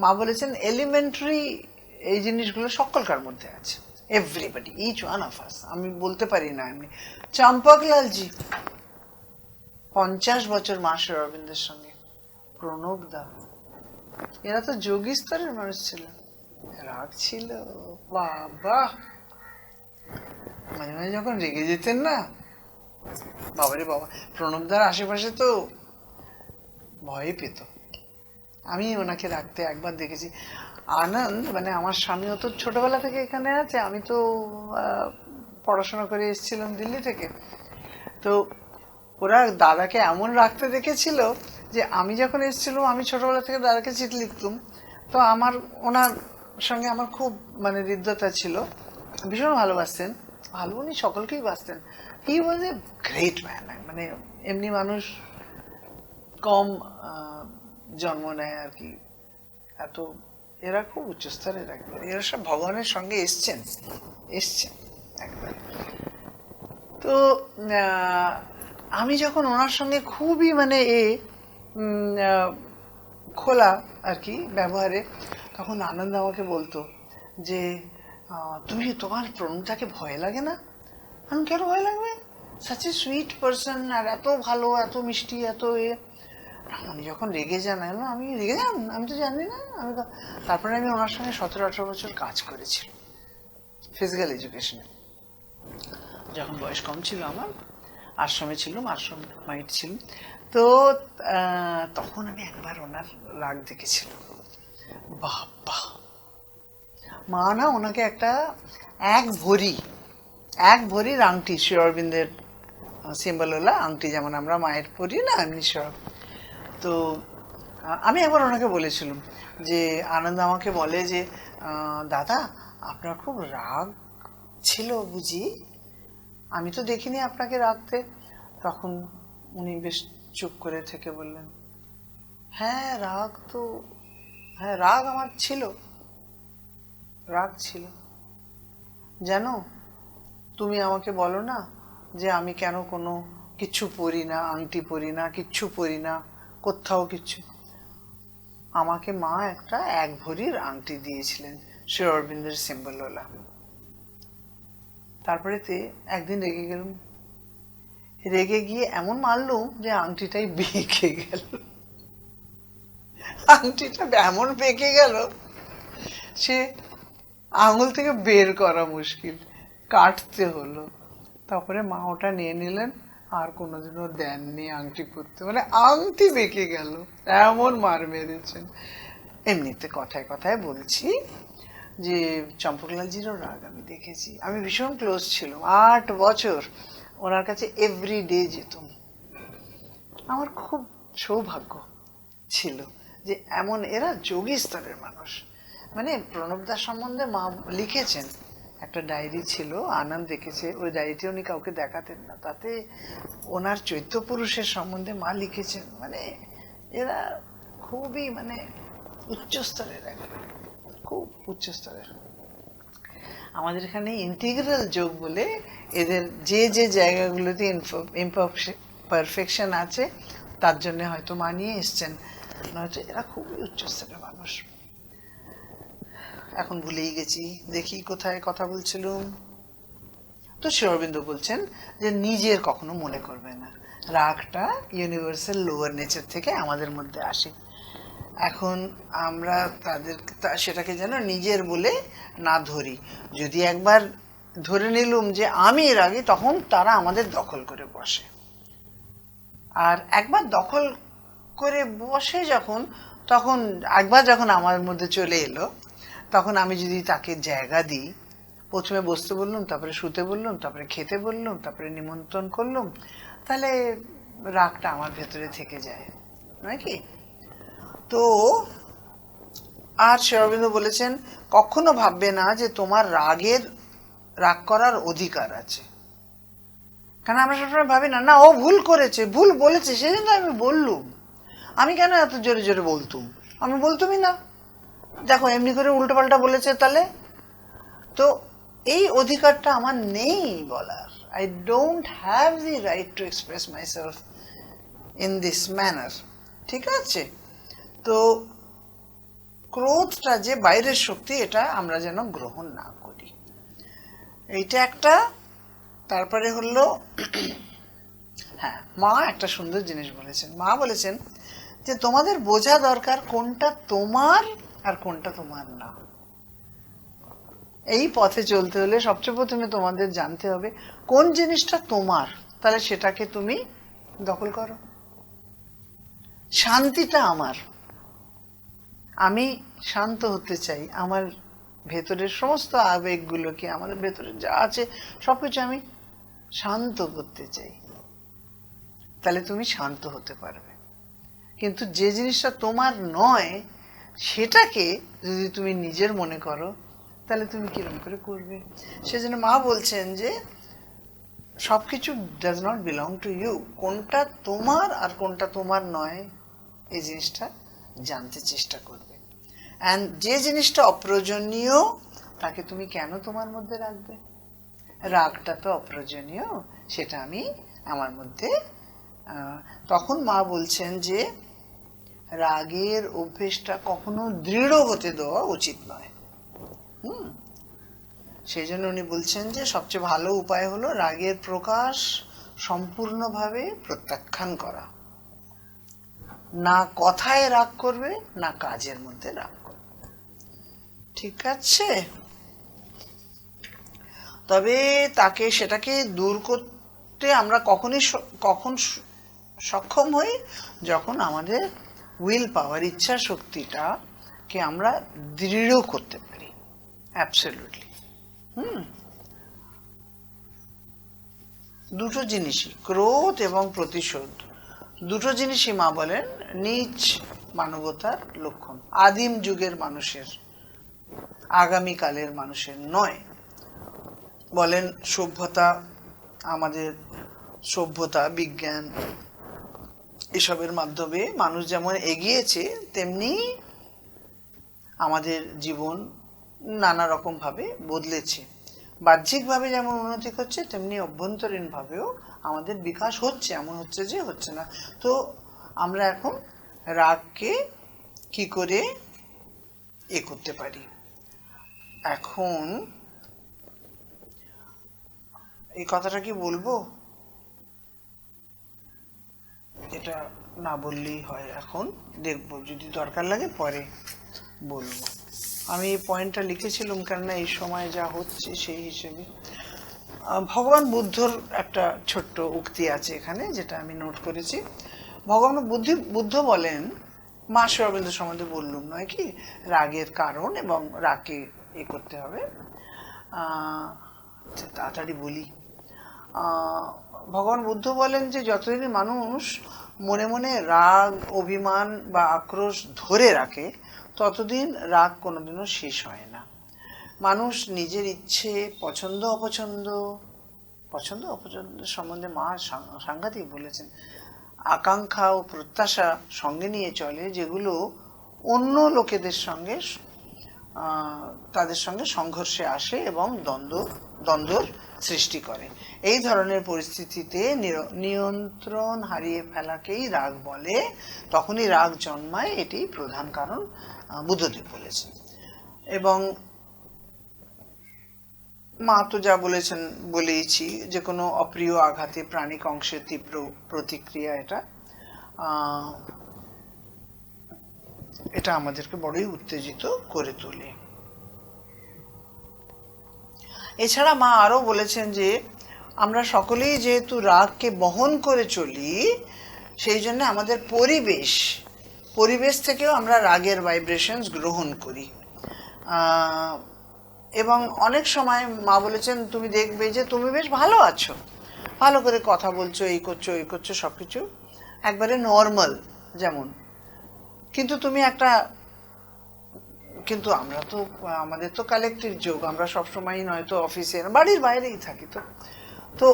A: মা বলেছেন এলিমেন্টারি এই জিনিসগুলো সকলকার মধ্যে আছে, everybody, each one of us. আমি বলতে পারি না এমনি। চম্পকলালজি 50 বছর মা শ্রী অরবিন্দের সঙ্গে, প্রণব দা, এরা তো যোগী স্তরের মানুষ ছিল, রাগ ছিল বাবা। মাঝে মাঝে যখন রেগে যেতেন না, বাবারে বাবা, প্রণবদার আশেপাশে তো ভয় পেত। আমি ওনাকে রাখতে একবার দেখেছি। আনন্দ, মানে আমার স্বামীও তো ছোটবেলা থেকে এখানে আছে, আমি তো পড়াশোনা করে এসেছিলাম দিল্লি থেকে। তো ওরা দাদাকে এমন রাখতে দেখেছিল যে আমি যখন এসেছিলাম, আমি ছোটবেলা থেকে দাদাকে চিঠি লিখতাম, তো আমার ওনার সঙ্গে আমার খুব মানে হৃদ্যতা ছিল, ভীষণ ভালোবাসতেন। ভালো উনি সকলকেই বাসতেন। হি ওয়াজ এ গ্রেট ম্যান। মানে এমনি মানুষ কম জন্ম নেয় আর কি, এত এরা খুব উচ্চস্তরের একবার, এরা সব ভগবানের সঙ্গে এসছেন একবার। তো আমি যখন ওনার সঙ্গে খুবই মানে খোলা আর কি ব্যবহারে, তখন আনন্দ আমাকে বলতো যে তোমার প্রণবদাকে ভয় লাগে না? আমি কেন ভয় লাগবে, সাচ এ সুইট পারসন, আর এত ভালো, এত মিষ্টি, এত উনি যখন রেগে যান, আমি রেগে যান, আমি তো জানি না। তারপরে আমি ওনার সঙ্গে 17-18 বছর কাজ করেছি ফিজিক্যাল এডুকেশনে। যখন বয়স কম ছিল আমার, আশ্রমে ছিলাম, আশ্রম মাইট ছিলাম। তো তখন আমি একবার ওনার রাগ দেখেছিলাম। বাবা, মা না ওনাকে একটা এক ভরির আংটি, শ্রী অরবিন্দের সিম্বলওয়ালা আংটি, যেমন আমরা মায়ের পরি না, এমনি সব। তো আমি একবার ওনাকে বলেছিলাম যে, আনন্দ আমাকে বলে যে দাদা আপনার খুব রাগ ছিল বুঝি, আমি তো দেখিনি আপনাকে রাগতে। তখন উনি বেশ চুপ করে থেকে বললেন, হ্যাঁ রাগ আমার ছিল, রাগ ছিল। জানো, তুমি আমাকে বলো না যে আমি কেন কোনো কিচ্ছু পরি না, আংটি পরি না, কিচ্ছু পরি না, কোথাও কিচ্ছু। আমাকে মা একটা এক ভরির আংটি দিয়েছিলেন, শ্রী অরবিন্দের সিম্বলওয়ালা। তারপরেতে একদিন রেগে গিয়ে এমন মারলুম যে আংটিটাই বেঁকে গেল। আংটিটা এমন বেঁকে গেল, সে আঙুল থেকে বের করা মুশকিল, কাটতে হলো। তারপরে মা ওটা নিয়ে নিলেন, আর কোনোদিনও দেননি আংটি পরতে। মানে আংটি বেঁকে গেল, এমন মার মেরেছেন। এমনিতে কথায় কথায় বলছি যে চম্পকলালজিরও রাগ আমি দেখেছি। আমি ভীষণ ক্লোজ ছিলাম, 8 বছর ওনার কাছে এভরিডে যেতাম। আমার খুব সৌভাগ্য ছিল যে এমন এরা যোগী স্তরের মানুষ। মানে প্রণবদার সম্বন্ধে মা লিখেছেন, একটা ডায়েরি ছিল, আনন্দ দেখেছে, ওই ডায়েরিটি উনি কাউকে দেখাতেন না, তাতে ওনার চৈত্য পুরুষের সম্বন্ধে মা লিখেছেন। মানে এরা খুবই মানে উচ্চস্তরের, একেবারে খুব উচ্চস্তরের। আমাদের এখানে ইন্টিগ্রাল যোগ বলে এদের যে যে জায়গাগুলোতে ইমপারফেকশন আছে তার জন্য হয়তো মানিয়ে এসছেন, নয়তো এরা খুবই উচ্চস্তরের মানুষ। এখন ভুলেই গেছি, দেখি কোথায় কথা বলছিলাম। তো শ্রী অরবিন্দ বলছেন যে নিজের কখনো মনে করবে না, রাগটা ইউনিভার্সাল লোয়ার নেচার থেকে আমাদের মধ্যে আসে। এখন আমরা সেটাকে যেন নিজের বলে না ধরি। যদি একবার ধরে নিলুম যে আমি রাগী, তখন তারা আমাদের দখল করে বসে। আর একবার দখল করে বসে যখন, তখন একবার যখন আমার মধ্যে চলে এলো, তখন আমি যদি তাকে জায়গা দিই, প্রথমে বসতে বললাম, তারপরে শুতে বললাম, তারপরে খেতে বললাম, তারপরে নিমন্ত্রণ করলাম, তাহলে রাগটা আমার ভেতরে থেকে যায়, নয় কি? তো আর শ্রী অরবিন্দ বলেছেন, কখনো ভাববে না যে তোমার রাগ করার অধিকার আছে। কারণ আমরা সবসময় ভাবি না, না ও ভুল করেছে, ভুল বলেছে, সেজন্য আমি বললুম, আমি কেন এত জোরে জোরে বলতুম, আমি বলতুমই না, দেখো এমনি করে উল্টো পাল্টা বলেছে, তাহলে তো এই অধিকারটা আমার নেই বলার। I don't have the right to express my self in this manner. ঠিক আছে? তো ক্রোধটা যে বাইরের শক্তি, এটা আমরা যেন গ্রহণ না করি, এইটা একটা। তারপরে হলো, হ্যাঁ, মা একটা সুন্দর জিনিস বলেছেন। মা বলেছেন যে তোমাদের বোঝা দরকার কোনটা তোমার আর কোনটা তোমার না। এই পথে চলতে হলে সবচেয়ে প্রথমে তোমাদের জানতে হবে কোন জিনিসটা তোমার, তাহলে সেটাকে তুমি দখল করো। শান্তিটা আমার, আমি শান্ত হতে চাই, আমার ভেতরের সমস্ত আবেগগুলোকে, আমাদের ভেতরে যা আছে সবকিছু আমি শান্ত করতে চাই, তাহলে তুমি শান্ত হতে পারবে। কিন্তু যে জিনিসটা তোমার নয়, সেটাকে যদি তুমি নিজের মনে করো, তাহলে তুমি কিরকম করে করবে? সেজন্য মা বলছেন যে সবকিছু does not belong to you. কোনটা তোমার আর কোনটা তোমার নয়, এই জিনিসটা জানতে চেষ্টা করবে। অ্যান্ড যে জিনিসটা অপ্রয়োজনীয়, তাকে তুমি কেন তোমার মধ্যে রাখবে? রাগটা তো অপ্রয়োজনীয়, সেটা আমি আমার মধ্যে। তখন মা বলছেন যে রাগের অভ্যেসটা কখনো দৃঢ় হতে দেওয়া উচিত নয়। সেই জন্য উনি বলছেন যে সবচেয়ে ভালো উপায় হলো রাগের প্রকাশ সম্পূর্ণভাবে প্রত্যাখ্যান করা। না কথায় রাগ করবে, না কাজের মধ্যে রাগ করবে। ঠিক আছে? তবে সেটাকে দূর করতে আমরা কখন সক্ষম হই? যখন আমাদের উইল পাওয়ার, ইচ্ছা শক্তিটাকে আমরা দৃঢ় করতে পারি। অ্যাবসলিউটলি। দুটো জিনিসই, ক্রোধ এবং প্রতিশোধ, দুটো জিনিসই মা বলেন নীচ মানবতার লক্ষণ। আদিম যুগের মানুষের, আগামীকালের মানুষের নয়। বলেন সভ্যতা, আমাদের সভ্যতা, বিজ্ঞান, এসবের মাধ্যমে মানুষ যেমন এগিয়েছে, তেমনি আমাদের জীবন নানা রকম ভাবে বদলেছে। বাহ্যিকভাবে যেমন উন্নতি করছে, তেমনি অভ্যন্তরীণ ভাবেও আমাদের বিকাশ হচ্ছে। এমন হচ্ছে যে হচ্ছে না। তো আমরা এখন রাগকে কি করে করতে পারি? এখন এই কথাটা কি বলবো? এটা না বললেই হয়, এখন দেখবো, যদি দরকার লাগে পরে বলবো। আমি এই পয়েন্টটা লিখেছিলাম কেননা এই সময় যা হচ্ছে সেই হিসেবে। ভগবান বুদ্ধর একটা ছোট্ট উক্তি আছে এখানে, যেটা আমি নোট করেছি। ভগবান বুদ্ধ বলেন, মা শ্রী অরবিন্দ সম্বন্ধে বললুম নয় কি, রাগের কারণ এবং রাগকে করতে হবে। তাড়াতাড়ি বলি। ভগবান বুদ্ধ বলেন যে যতদিন মানুষ মনে মনে রাগ, অভিমান বা আক্রোশ ধরে রাখে, ততদিন রাগ কোনোদিনও শেষ হয় না। মানুষ নিজের ইচ্ছে, পছন্দ অপছন্দ সম্বন্ধে মা সাংঘাতিক বলেছেন। আকাঙ্ক্ষা ও প্রত্যাশা সঙ্গে নিয়ে চলে, যেগুলো অন্য লোকেদের সঙ্গে তাদের সঙ্গে সংঘর্ষে আসে এবং দ্বন্দ্বর সৃষ্টি করে। এই ধরনের পরিস্থিতিতে নিয়ন্ত্রণ হারিয়ে ফেলাকেই রাগ বলে। তখনই রাগ জন্মায়, এটি প্রধান কারণ বুদ্ধদেব বলেছেন। এবং মা তো যা বলেছেন বলেইছি, যে কোনো অপ্রিয় আঘাতে প্রাণিক অংশের তীব্র প্রতিক্রিয়া এটা আমাদেরকে বড়ই উত্তেজিত করে তোলে। এছাড়া মা আরো বলেছেন যে আমরা সকলেই যেহেতু রাগকে বহন করে চলি, সেই জন্য আমাদের পরিবেশ থেকেও আমরা রাগের ভাইব্রেশনস গ্রহণ করি। এবং অনেক সময় মা বলেছেন তুমি দেখবে যে তুমি বেশ ভালো আছো, ভালো করে কথা বলছো, এই করছো সবকিছু একবারে নর্মাল যেমন, কিন্তু আমরা তো আমাদের তো কালেকটিভ যোগ, আমরা সবসময় নয়তো অফিসে বাড়ির বাইরেই থাকি, তো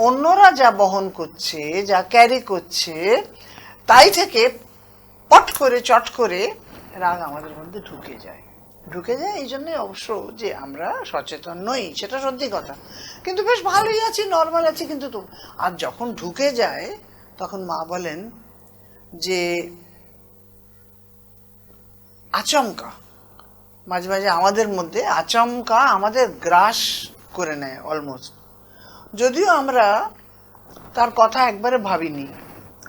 A: অন্যরা যা বহন করছে, যা ক্যারি করছে, তাই থেকে চট করে রাগ আমাদের মধ্যে ঢুকে যায়। এই জন্য অবশ্য যে আমরা সচেতন নই, সেটা সত্যি কথা, কিন্তু বেশ ভালোই আছি, নর্মাল আছি, কিন্তু তো আর যখন ঢুকে যায় তখন মা বলেন যে আচমকা মাঝে মাঝে আমাদের মধ্যে আমাদের গ্রাস করে নেয় অলমোস্ট, যদিও আমরা তার কথা একবারে ভাবিনি,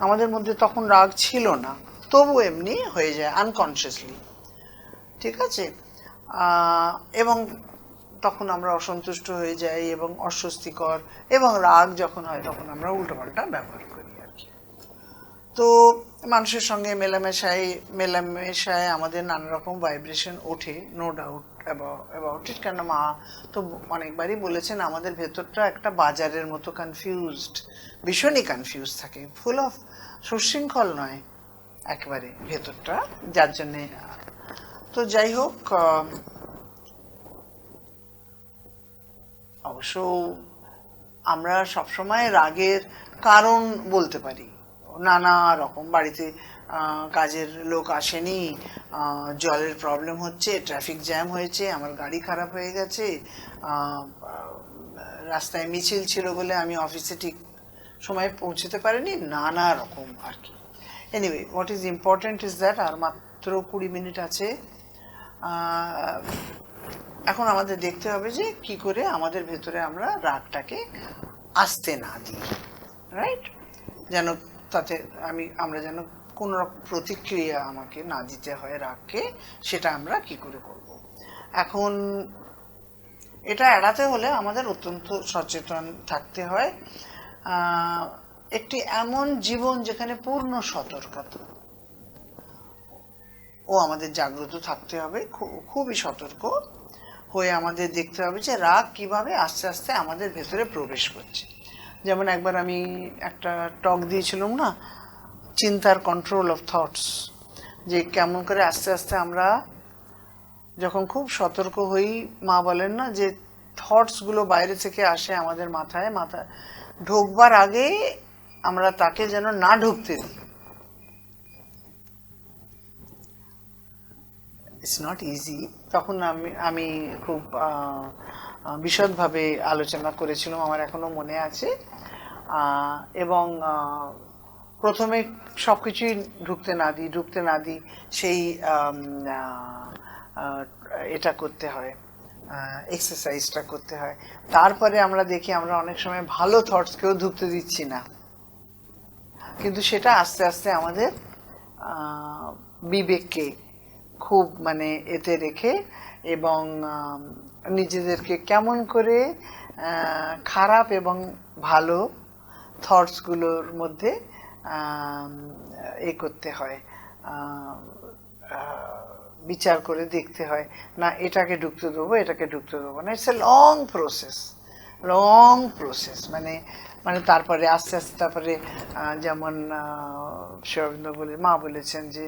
A: আমাদের মধ্যে তখন রাগ ছিল না, তবু এমনি হয়ে যায় আনকনসিয়াসলি, ঠিক আছে? এবং তখন আমরা অসন্তুষ্ট হয়ে যাই এবং অস্বস্তিকর, এবং রাগ যখন হয় তখন আমরা উল্টোপাল্টা ব্যবহার করি আর কি। তো মানুষের সঙ্গে মেলামেশায় আমাদের নানা রকম ভাইব্রেশন ওঠে, নো ডাউট অ্যাবাউট ইট। কেন মা তো অনেকবারই বলেছেন আমাদের ভেতরটা একটা বাজারের মতো ভীষণই কনফিউজ থাকে, ফুল অফ সুশৃঙ্খল নয় একেবারে ভেতরটা, যার জন্যে। তো যাই হোক, অবশ্য আমরা সবসময় রাগের কারণ বলতে পারি নানা রকম। বাড়িতে কাজের লোক আসেনি, জলের প্রবলেম হচ্ছে, ট্রাফিক জ্যাম হয়েছে, আমার গাড়ি খারাপ হয়ে গেছে, রাস্তায় মিছিল ছিল বলে আমি অফিসে ঠিক সময় পৌঁছতে পারিনি, নানা রকম আর কি। Anyway, what is important is that আর মাত্র 20 মিনিট আছে। এখন আমাদের দেখতে হবে যে কি করে আমাদের ভেতরে আমরা রাগটাকে আসতে না দিই, রাইট? যেন তাতে আমরা যেন কোনো রকম প্রতিক্রিয়া আমাকে না দিতে হয় রাগকে, সেটা আমরা কি করে করব। এখন এটা এড়াতে হলে আমাদের অত্যন্ত সচেতন থাকতে হয়। একটি এমন জীবন যেখানে পূর্ণ সতর্কতা আমাদের জাগ্রত থাকতে হবে, খুবই সতর্ক হয়ে আমাদের দেখতে হবে যে রাগ কিভাবে আস্তে আস্তে আমাদের ভেতরে প্রবেশ করছে। যেমন একবার আমি একটা টক দিয়েছিলাম না, চিন্তার কন্ট্রোল অফ থটস, যে কেমন করে আস্তে আস্তে আমরা যখন খুব সতর্ক হই, মা বলেন না যে থটসগুলো বাইরে থেকে আসে আমাদের মাথায় ঢোকবার আগে আমরা তাকে যেন না ঢুকতে দিই। It's not easy. তখন আমি খুব বিশদভাবে আলোচনা করেছিলাম, আমার এখনো মনে আছে। এবং প্রথমে সব কিছুই ঢুকতে না দিই সেই এটা করতে হয়, এক্সারসাইজটা করতে হয়। তারপরে আমরা দেখি আমরা অনেক সময় ভালো থটসকেও ঢুকতে দিচ্ছি না, কিন্তু সেটা আস্তে আস্তে আমাদের বিবেককে খুব এতে রেখে এবং নিজেদেরকে কেমন করে খারাপ এবং ভালো থটসগুলোর মধ্যে করতে হয়, বিচার করে দেখতে হয়, না এটাকে ঢুকতে দেবো না। It's a long process. তারপরে আস্তে আস্তে তারপরে যেমন শিবরবীন্দ্র মা বলেছেন যে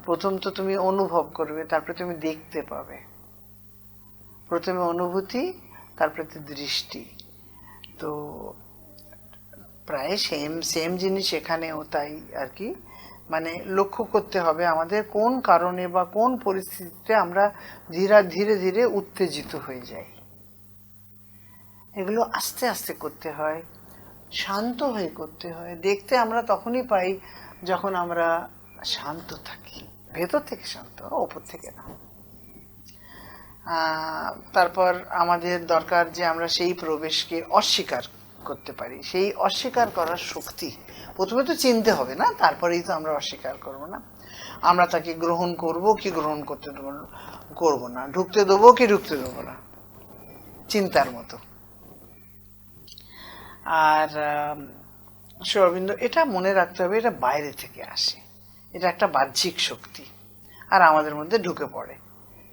A: প্রথম তো তুমি অনুভব করবে, তারপরে তুমি দেখতে পাবে। প্রথমে অনুভূতি, তারপরে দৃষ্টি। তো প্রায় সেম সেম জিনিস এখানেও তাই আর কি। মানে লক্ষ্য করতে হবে আমাদের কোন কারণে বা কোন পরিস্থিতিতে আমরা ধীরে ধীরে উত্তেজিত হয়ে যাই। এগুলো আস্তে আস্তে করতে হয়, শান্ত হয়ে করতে হয়। দেখতে আমরা তখনই পাই যখন আমরা শান্ত থাকি, ভেতর থেকে শান্ত, ওপর থেকে না। তারপর আমাদের দরকার যে আমরা সেই প্রবেশকে অস্বীকার করতে পারি। সেই অস্বীকার করার শক্তি প্রথমে তো চিনতে হবে না, তারপরেই তো আমরা অস্বীকার করব না। আমরা তাকে গ্রহণ করব কি গ্রহণ করতে করব না, ঢুকতে দেবো কি ঢুকতে দেবো না, চিন্তার মতো। আর শ্রী অরবিন্দ এটা মনে রাখতে হবে, এটা বাইরে থেকে আসে, এটা একটা বাহ্যিক শক্তি আর আমাদের মধ্যে ঢুকে পড়ে।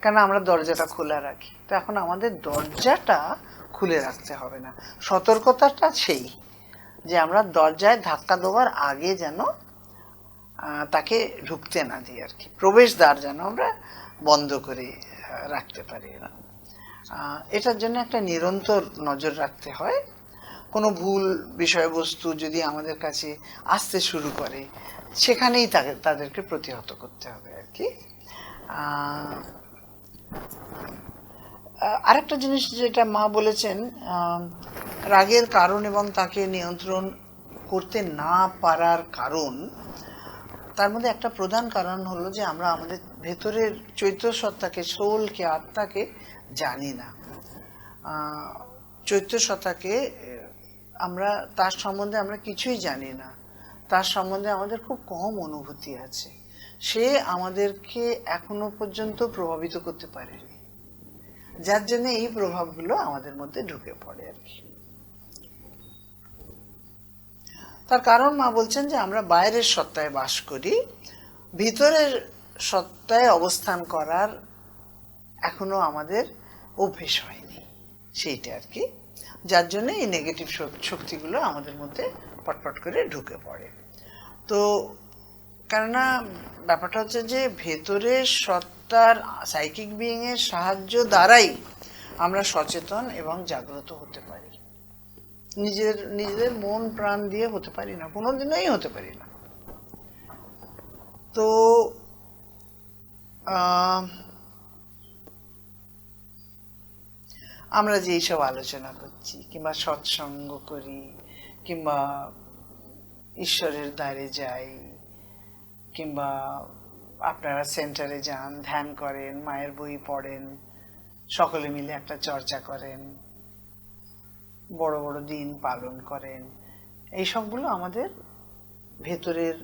A: কেন আমরা দরজাটা খোলা রাখি, তো এখন আমাদের দরজাটা খুলে রাখতে হবে না। সতর্কতাটা সেই যে আমরা দরজায় ধাক্কা দেওয়ার আগে যেন তাকে ঢুকতে না দিই আর কি, প্রবেশদ্বার যেন আমরা বন্ধ করে রাখতে পারি না। এটার জন্য একটা নিরন্তর নজর রাখতে হয়। কোনো ভুল বিষয়বস্তু যদি আমাদের কাছে আসতে শুরু করে, সেখানেই তাদেরকে প্রতিহত করতে হবে আর কি। আরেকটা জিনিস যেটা মা বলেছেন, রাগের কারণ এবং তাকে নিয়ন্ত্রণ করতে না পারার কারণ, তার মধ্যে একটা প্রধান কারণ হলো যে আমরা আমাদের ভেতরের চৈতন্য সত্তাকে, সোলকে, আত্মাকে জানি না। চৈতন্য সত্তাকে আমরা, তার সম্বন্ধে আমরা কিছুই জানি না, তার সম্বন্ধে আমাদের খুব কম অনুভূতি আছে। সে আমাদেরকে এখনো পর্যন্ত প্রভাবিত করতে পারেনি, যার জন্য এই প্রভাবগুলো আমাদের মধ্যে ঢুকে পড়ে আর কি। তার কারণ মা বলছেন যে আমরা বাইরের সত্তায় বাস করি, ভিতরের সত্তায় অবস্থান করার এখনো আমাদের অভ্যেস হয়নি, সেইটা আর কি। যার জন্য এই নেগেটিভ শক্তিগুলো আমাদের মধ্যে পটপট করে ঢুকে পড়ে। তো কেননা ব্যাপারটা হচ্ছে যে ভেতরের সত্তার, সাইকিক বিইং এর সাহায্য দ্বারাই আমরা সচেতন এবং জাগ্রত হতে পারি। নিজেদের মন প্রাণ দিয়ে হতে পারি না, কোনোদিনই হতে পারি না। তো আমরা যে এইসব আলোচনা করছি, কিংবা সৎসঙ্গ করি, কিংবা ঈশ্বরের দ্বারে যাই, কিংবা আপনারা সেন্টারে যান, ধ্যান করেন, মায়ের বই পড়েন, সকলে মিলে একটা চর্চা করেন, বড় বড় দিন পালন করেন, এই সবগুলো আমাদের ভেতরের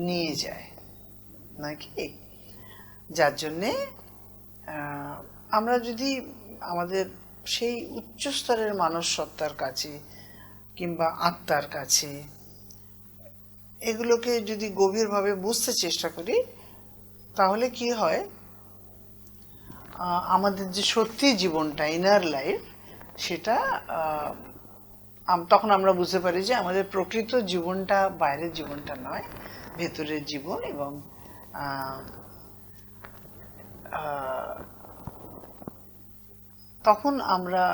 A: নিয়ে যায় নাকি? যার জন্যে আমরা যদি আমাদের সেই উচ্চ স্তরের মানব সত্তার কাছে কিংবা আত্মার কাছে এগুলোকে যদি গভীরভাবে বুঝতে চেষ্টা করি, তাহলে কি হয়, আমাদের যে সত্যি জীবনটা, ইনার লাইফ, সেটা তখন আমরা বুঝতে পারি যে আমাদের প্রকৃত জীবনটা বাইরের জীবনটা নয়, ভেতরের জীবন। এবং তখন আমরা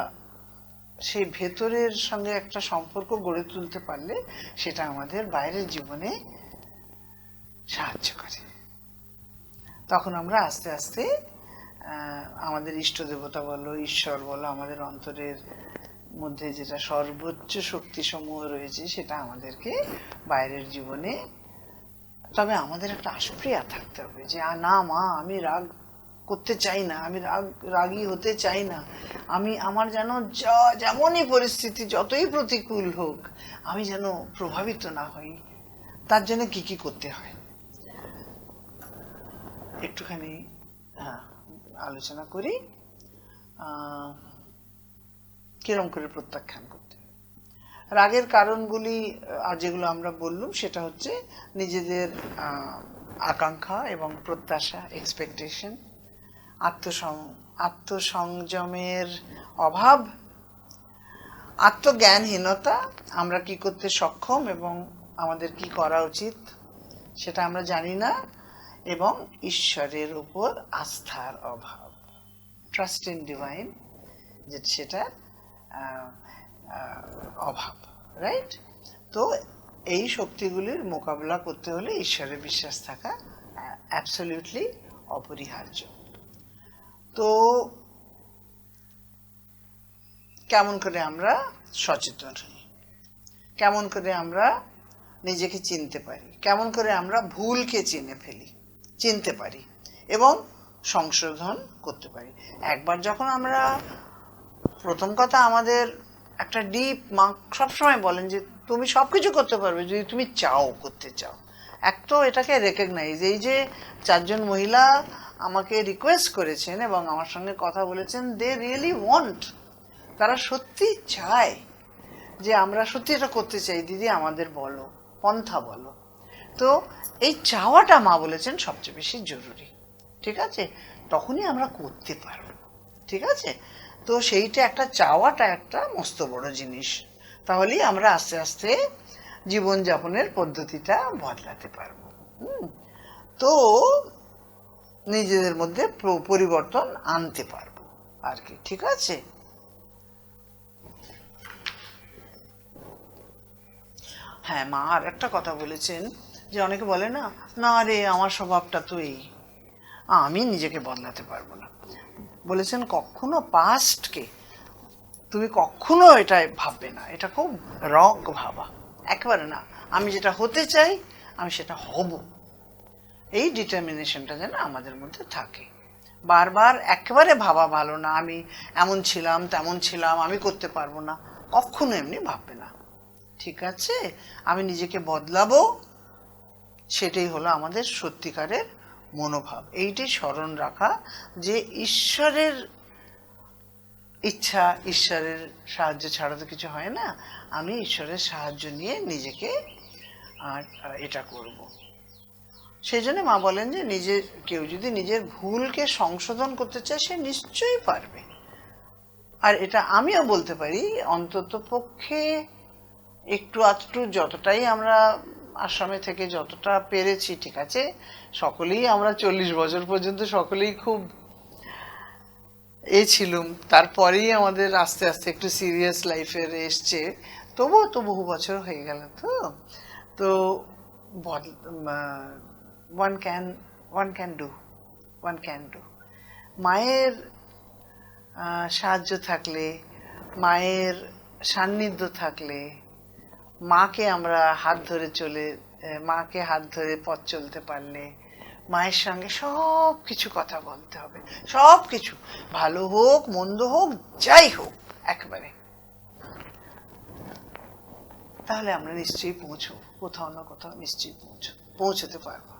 A: সেই ভেতরের সঙ্গে একটা সম্পর্ক গড়ে তুলতে পারলে সেটা আমাদের বাইরের জীবনে সাহায্য করে। তখন আমরা আস্তে আস্তে আমাদের ইষ্ট দেবতা বলো, ঈশ্বর বলো, আমাদের অন্তরের মধ্যে যেটা সর্বোচ্চ শক্তিসমূহ রয়েছে, সেটা আমাদেরকে বাইরের জীবনে, তবে আমাদের একটা আশপ্রিয়া থাকতে হবে যে না মা, আমি রাগ করতে চাই না, আমি রাগী হতে চাই না, আমি আমার যেন যেমনই পরিস্থিতি, যতই প্রতিকূল হোক, আমি যেন প্রভাবিত না হই। তার জন্য কি কি করতে হয় একটুখানি আলোচনা করি। কিরম করে প্রত্যাখ্যান করতে হয় রাগের কারণগুলি, আর যেগুলো আমরা বললাম, সেটা হচ্ছে নিজেদের আকাঙ্ক্ষা এবং প্রত্যাশা, এক্সপেকটেশন, আত্মসংযমের অভাব, আত্মজ্ঞানহীনতা, আমরা কি করতে সক্ষম এবং আমাদের কি করা উচিত সেটা আমরা জানি না, এবং ঈশ্বরের উপর আস্থার অভাব, ট্রাস্ট ইন ডিভাইন, সেটা অভাব, রাইট? তো তো এই শক্তিগুলির মোকাবিলা করতে হলে ঈশ্বরে বিশ্বাস থাকা অ্যাবসলিউটলি অপরিহার্য। তো কেমন করে আমরা সচেতন হই, কেমন করে আমরা নিজেকে চিনতে পারি, কেমন করে আমরা ভুলকে চিনতে পারি এবং সংশোধন করতে পারি। একবার যখন আমরা, প্রথম কথা আমাদের একটা ডিপ মা সবসময় বলেন যে তুমি সবকিছু করতে পারবে যদি তুমি করতে চাও। এক তো এটাকে রেকগনাইজ, এই যে 4 জন মহিলা আমাকে রিকোয়েস্ট করেছেন এবং আমার সঙ্গে কথা বলেছেন, দে রিয়েলি ওয়ান্ট, তারা সত্যি চায় যে আমরা সত্যি এটা করতে চাই, দিদি আমাদের বলো, পন্থা বলো। তো এই চাওয়াটা মা বলেছেন সবচেয়ে বেশি জরুরি, ঠিক আছে? তখনই আমরা করতে পারবো, ঠিক আছে? তো সেইটা একটা, চাওয়াটা একটা মস্ত বড় জিনিস। তাহলেই আমরা আস্তে আস্তে জীবনযাপনের পদ্ধতিটা বদলাতে পারবো। তো নিজেদের মধ্যে পরিবর্তন আনতে পারবো আর কি, ঠিক আছে? হ্যাঁ, মা আর একটা কথা বলেছেন যে অনেকে বলে না, না রে আমার স্বভাবটা তো এই, আমি নিজেকে বদলাতে পারবো না। বলেছেন কখনো পাস্টকে তুমি কখনো এটা ভাববে না, এটা খুব রং ভাবা, একেবারে না। আমি যেটা হতে চাই আমি সেটা হব, এই ডিটারমিনেশনটা যেন আমাদের মধ্যে থাকে। বারবার একেবারে ভাবা ভালো না, আমি এমন ছিলাম তেমন ছিলাম, আমি করতে পারবো না, কখনো এমনি ভাববে না, ঠিক আছে? আমি নিজেকে বদলাবো, সেটাই হলো আমাদের সত্যিকারের মনোভাব। এইটাই স্মরণ রাখা যে ঈশ্বরের ইচ্ছা, ঈশ্বরের সাহায্য ছাড়া তো কিছু হয় না। আমি ঈশ্বরের সাহায্য নিয়ে নিজেকে এটা করব। সেই জন্য মা বলেন যে কেউ যদি নিজের ভুলকে সংশোধন করতে চায় সে নিশ্চয়ই পারবে। আর এটা আমিও বলতে পারি, অন্তত পক্ষে একটু আধটু যতটাই আমরা আশ্রমে থেকে যতটা পেরেছি, ঠিক আছে? সকলেই আমরা 40 বছর পর্যন্ত সকলেই খুব ছিলুম, তারপরেই আমাদের আস্তে আস্তে একটু সিরিয়াস লাইফের এসছে, তবুও তো বহু বছর হয়ে গেল। তো one can do মায়ের সাহায্য থাকলে, মায়ের সান্নিধ্য থাকলে, মাকে আমরা মাকে হাত ধরে পথ চলতে পারলে, মায়ের সঙ্গে সব কিছু কথা বলতে হবে, সব কিছু, ভালো হোক মন্দ হোক যাই হোক একেবারে, তাহলে আমরা নিশ্চয়ই পৌঁছবো, কোথাও না কোথাও নিশ্চয়ই পৌঁছতে পারবো।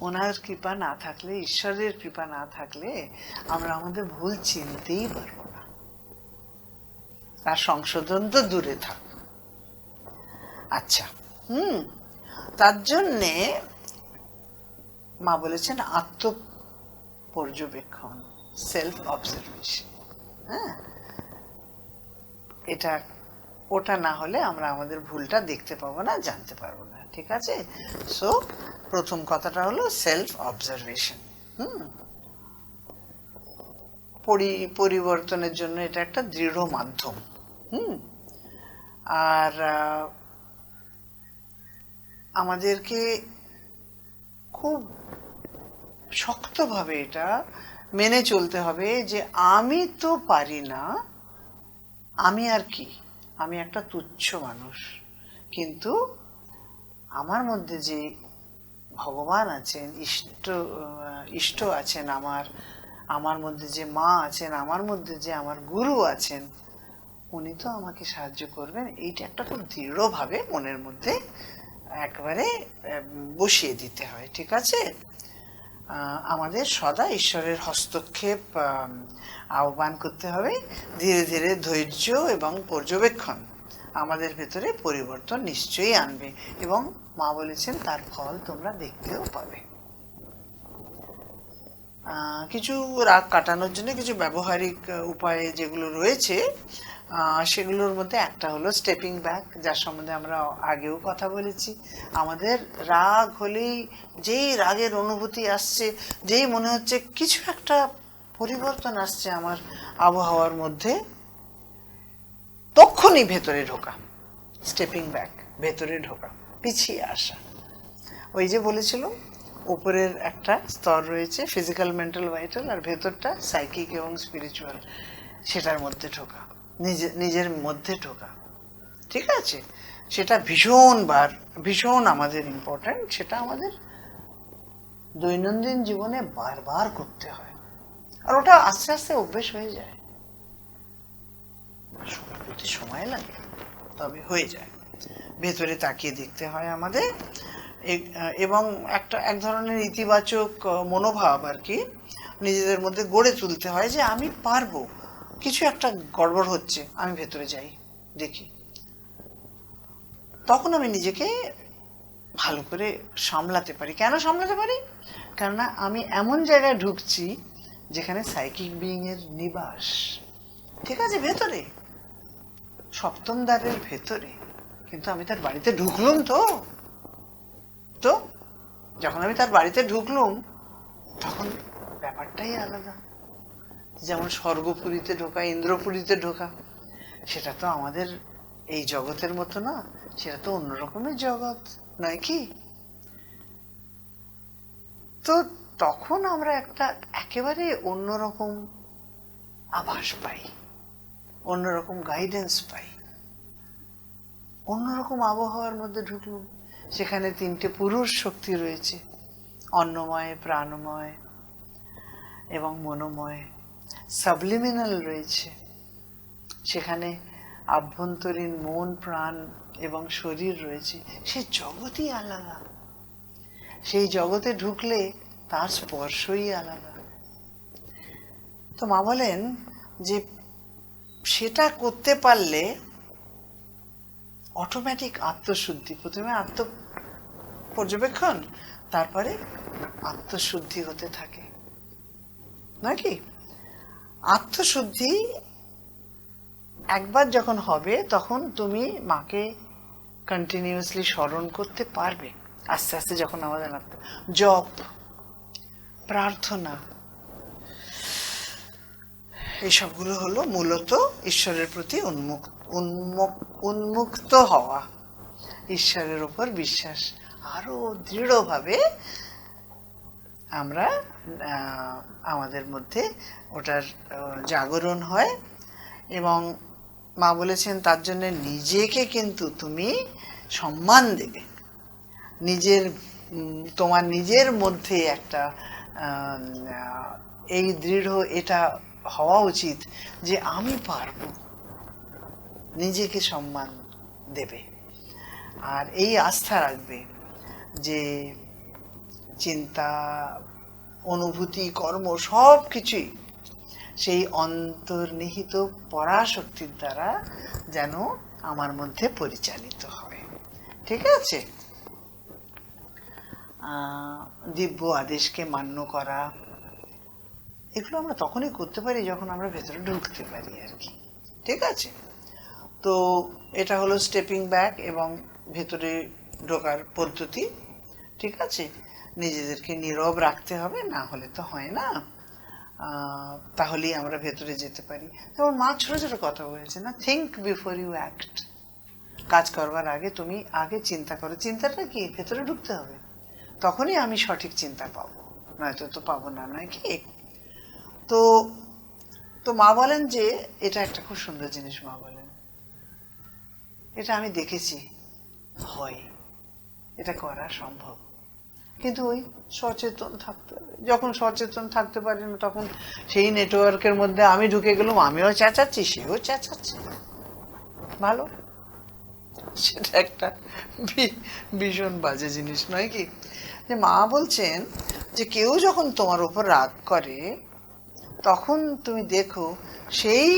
A: ওনার কৃপা না থাকলে, ঈশ্বরের কৃপা না থাকলে আমরা আমাদের ভুল চিনতেই পারবো না, তার সংশোধন তো দূরে থাক। আচ্ছা, তার জন্যে মা বলেছেন আত্মপর্যবেক্ষণ, সেলফ অবজারভেশন। হ্যাঁ, ওটা না হলে আমরা আমাদের ভুলটা দেখতে পাবো না, জানতে পারবো না, ঠিক আছে? সো প্রথম কথাটা হলো সেলফ অবজারভেশন। পরিবর্তনের জন্য এটা একটা দৃঢ় মাধ্যম। আর আমাদেরকে খুব শক্তভাবে এটা মেনে চলতে হবে যে আমি তো পারি না, আমি আর কি, আমি একটা তুচ্ছ মানুষ, কিন্তু আমার মধ্যে যে ভগবান আছেন, ইষ্ট আছেন, আমার মধ্যে যে মা আছেন, আমার মধ্যে যে আমার গুরু আছেন, উনি তো আমাকে সাহায্য করবেন। এইটা একটা খুব দৃঢ়ভাবে মনের মধ্যে একবারে বসিয়ে দিতে হয়, ঠিক আছে? আমাদের সদা ঈশ্বরের হস্তক্ষেপ আহ্বান করতে হবে। ধীরে ধীরে ধৈর্য এবং পর্যবেক্ষণ আমাদের ভেতরে পরিবর্তন নিশ্চয়ই আনবে, এবং মা বলেছেন তার ফল তোমরা দেখতেও পাবে। কিছু রাগ কাটানোর জন্য কিছু ব্যবহারিক উপায় যেগুলো রয়েছে, সেগুলোর মধ্যে একটা হলো স্টেপিং ব্যাক, যার সম্বন্ধে আমরা আগেও কথা বলেছি। আমাদের রাগ হলেই, যেই রাগের অনুভূতি আসছে, যেই মনে হচ্ছে কিছু একটা পরিবর্তন আসছে আমার আবহাওয়ার মধ্যে, তখনই ভেতরে ঢোকা, স্টেপিং ব্যাক, ভেতরে ঢোকা, পিছিয়ে আসা। ওই যে বলেছিল উপরের একটা স্তর রয়েছে ফিজিক্যাল, মেন্টাল, ভাইটাল, আর ভেতরটা সাইকিক এবং স্পিরিচুয়াল, সেটার মধ্যে ঢোকা, নিজের মধ্যে ঢোকা। ঠিক আছে, সেটা ভীষণ আমাদের ইম্পর্ট্যান্ট, সেটা আমাদের দৈনন্দিন জীবনে বারবার করতে হয়, আর ওটা আস্তে আস্তে অভ্যেস হয়ে যায়, প্রতি সময় লাগে, তবে হয়ে যায়। ভেতরে তাকিয়ে দেখতে হয় আমাদের, এবং এক ধরনের ইতিবাচক মনোভাব আর কি নিজেদের মধ্যে গড়ে তুলতে হয়, যে আমি পারবো, কিছু একটা গড়বড় হচ্ছে, আমি ভেতরে যাই, দেখি, তখন আমি নিজেকে ভালো করে সামলাতে পারি। কেন সামলাতে পারি? কেননা আমি এমন জায়গায় ঢুকছি যেখানে সাইকিক বিইং এর নিবাস। ঠিক আছে, ভেতরে, সপ্তম দ্বারের ভেতরে, কিন্তু আমি তার বাড়িতে ঢুকলুম। তো যখন আমি তার বাড়িতে ঢুকলুম তখন ব্যাপারটাই আলাদা। যেমন স্বর্গপুরীতে ঢোকা, ইন্দ্রপুরীতে ঢোকা, সেটা তো আমাদের এই জগতের মতো না, সেটা তো অন্যরকমের জগৎ, নয় কি? তো তখন আমরা একটা একেবারে অন্যরকম আভাস পাই, অন্যরকম গাইডেন্স পাই, অন্যরকম আবহাওয়ার মধ্যে ঢুকলুম। সেখানে তিনটে পুরুষ শক্তি রয়েছে, অন্নময়, প্রাণময় এবং মনোময়। সাবলিমিনাল রয়েছে, সেখানে আভ্যন্তরীণ মন, প্রাণ এবং শরীর রয়েছে। সেই জগৎই আলাদা, সেই জগতে ঢুকলে তার স্পর্শই আলাদা। তো মা বলেন যে সেটা করতে পারলে অটোমেটিক আত্মশুদ্ধি, প্রথমে আত্ম পর্যবেক্ষণ, তারপরে আত্মশুদ্ধি হতে থাকে, নাকি? আত্মশুদ্ধি একবার যখন হবে তখন তুমি মাকে কন্টিনিউয়াসলি স্মরণ করতে পারবে। আস্তে আস্তে যখন আমাদের জপ, প্রার্থনা, এইসবগুলো হলো মূলত ঈশ্বরের প্রতি উন্মুক্ত হওয়া, ঈশ্বরের উপর বিশ্বাস আরো দৃঢ়ভাবে আমরা আমাদের মধ্যে ওটার জাগরণ হয়। এবং মা বলেছেন তার জন্য নিজেকে কিন্তু তুমি সম্মান দেবে, তোমার নিজের মধ্যে একটা এই দৃঢ় এটা হওয়া উচিত যে আমি পারবো, নিজেকে সম্মান দেবে। আর এই আস্থা রাখবে যে চিন্তা, অনুভূতি, কর্ম সব কিছুই সেই অন্তর্নিহিত পরাশক্তির দ্বারা যেন আমার মধ্যে পরিচালিত হয়। ঠিক আছে, দিব্য আদেশকে মান্য করা, এগুলো আমরা তখনই করতে পারি যখন আমরা ভেতরে ঢুকতে পারি আর কি। ঠিক আছে, তো এটা হলো স্টেপিং ব্যাক এবং ভেতরে ঢোকার পদ্ধতি। ঠিক আছে, নিজেদেরকে নীরব রাখতে হবে, না হলে তো হয় না, তাহলেই আমরা ভেতরে যেতে পারি। যেমন মা ছোট ছোট কথা বলেছে না, থিঙ্ক বিফোর ইউ অ্যাক্ট। কাজ করবার আগে তুমি আগে চিন্তা করো, চিন্তাটা কি? ভেতরে ঢুকতে হবে, তখনই আমি সঠিক চিন্তা পাবো, নয়তো তো পাবো না, নয় কি? তো তো মা বলেন যে এটা একটা খুব সুন্দর জিনিস। মা বলেন এটা আমি দেখেছি হয়, এটা করা সম্ভব, কিন্তু ওই সচেতন থাকতে হবে। যখন সচেতন থাকতে পারি না তখন সেই নেটওয়ার্কের মধ্যে আমি ঢুকে গেলাম, আমিও চেঁচাচ্ছি, সেও চেঁচাচ্ছে, ভালো, সেটা একটা ভীষণ বাজে জিনিস, নয় কি? যে মা বলছেন যে কেউ যখন তোমার উপর রাগ করে তখন তুমি দেখো সেই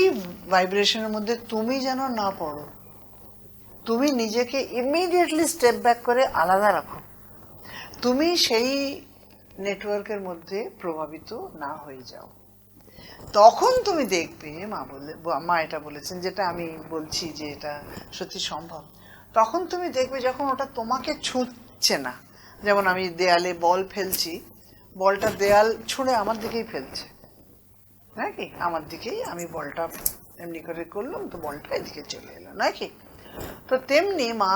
A: ভাইব্রেশনের মধ্যে তুমি যেন না পড়ো, তুমি নিজেকে ইমিডিয়েটলি স্টেপ ব্যাক করে আলাদা রাখো, তুমি সেই নেটওয়ার্কের মধ্যে প্রভাবিত না হয়ে যাও। তখন তুমি দেখবে, মা এটা বলেছেন, যেটা আমি বলছি যে এটা সত্যি সম্ভব। তখন তুমি দেখবে যখন ওটা তোমাকে ছুঁচ্ছে না, যেমন আমি দেয়ালে বল ফেলছি, বলটা দেয়াল ছুঁড়ে আমার দিকেই ফেলছে, নাকি? আমার দিকেই আমি বলটা এমনি করে করলাম তো বলটা এদিকে চলে এলো, নয় কি? তো তেমনি মা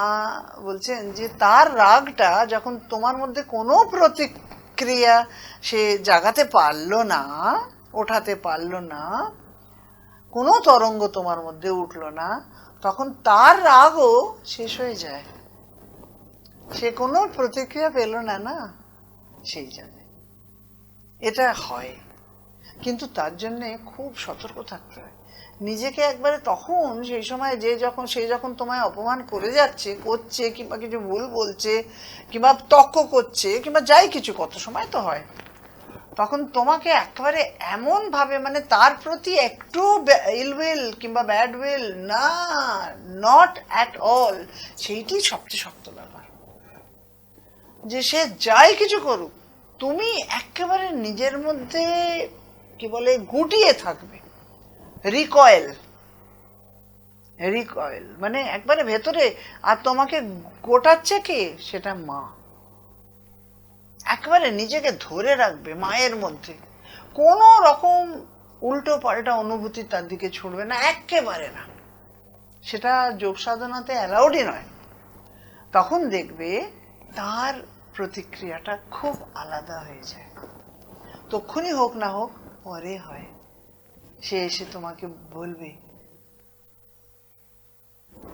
A: বলছেন যে তার রাগটা যখন তোমার মধ্যে কোনো প্রতিক্রিয়া সে জাগাতে পারলো না, ওঠাতে পারলো না, কোনো তরঙ্গ তোমার মধ্যে উঠলো না, তখন তার রাগও শেষ হয়ে যায়। সে কোনো প্রতিক্রিয়া পেল না, না সেই জন্য এটা হয়। কিন্তু তার জন্যে খুব সতর্ক থাকতে হয় নিজেকে একবারে। তখন সেই সময় সে যখন তোমায় অপমান করে যাচ্ছে, করছে, কিংবা কিছু ভুল বলছে, কিংবা তর্ক করছে, কিংবা যাই কিছু, কত সময় তো হয়, তখন তোমাকে একেবারে এমন ভাবে, মানে তার প্রতি একটু ইলউইল কিংবা ব্যাড উইল না, নট অ্যাট অল, সেইটি সবচেয়ে শক্ত ব্যাপার। যে সে যাই কিছু করুক, তুমি একেবারে নিজের মধ্যে কি বলে গুটিয়ে থাকবে, রিকয়েল মানে একবারে ভেতরে। আর তোমাকে গোটাচ্ছে কে? সেটা মা। একেবারে নিজেকে ধরে রাখবে মায়ের মধ্যে, কোনো রকম উল্টো পাল্টা অনুভূতি তার দিকে ছুটবে না, একেবারে না। সেটা যোগ সাধনাতে অ্যালাউডই নয়। তখন দেখবে তার প্রতিক্রিয়াটা খুব আলাদা হয়ে যায়। তক্ষুনি হোক না হোক, পরে হয়, সে এসে তোমাকে বলবে।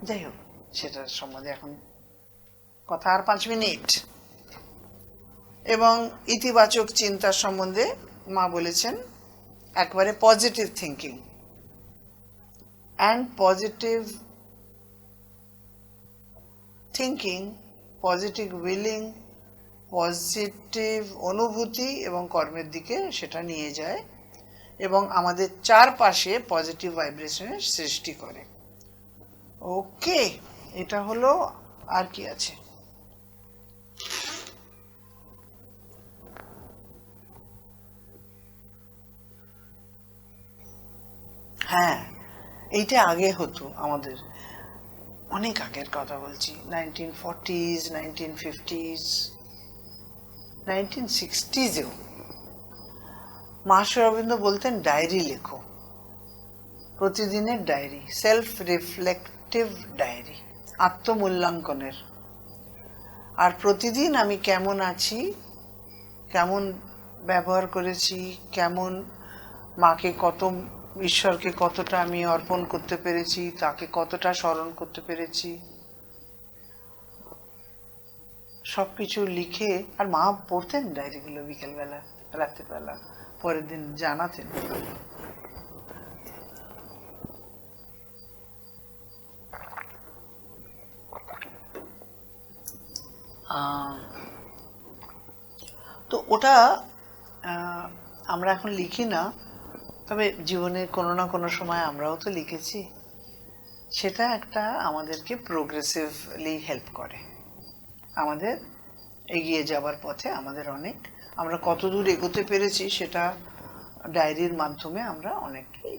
A: যাই হোক, সেটার সম্বন্ধে এখন কথা আর 5 মিনিট। এবং ইতিবাচক চিন্তার সম্বন্ধে মা বলেছেন একবারে positive thinking and positive thinking, positive willing, positive অনুভূতি এবং কর্মের দিকে সেটা নিয়ে যায় এবং আমাদের চারপাশে পজিটিভ ভাইব্রেশনের সৃষ্টি করে। ওকে, এটা হলো। আর কি আছে? হ্যাঁ, এইটা আগে হতো আমাদের, অনেক আগের কথা বলছি, 1940s, 1950s, 1960s-এও মা শ্রী অরবিন্দ বলতেন ডায়েরি লেখো, প্রতিদিনের ডায়েরি, সেলফ রিফ্লেক্টিভ ডায়েরি, আত্মমূল্যাঙ্কনের। আর প্রতিদিন আমি কেমন আছি, কেমন ব্যবহার করেছি, কেমন মাকে ঈশ্বরকে কতটা আমি অর্পণ করতে পেরেছি, তাকে কতটা স্মরণ করতে পেরেছি, সবকিছু লিখে। আর মা পড়তেন ডায়েরিগুলো বিকেলবেলা, রাত্রিবেলা, পরের দিন জানাতেন। তো ওটা আমরা এখন লিখি না, তবে জীবনের কোনো না কোনো সময় আমরাও তো লিখেছি। সেটা একটা আমাদেরকে প্রোগ্রেসিভলি হেল্প করে, আমাদের এগিয়ে যাবার পথে আমাদের অনেক, আমরা কতদূর এগোতে পেরেছি সেটা ডায়েরির মাধ্যমে আমরা অনেকটাই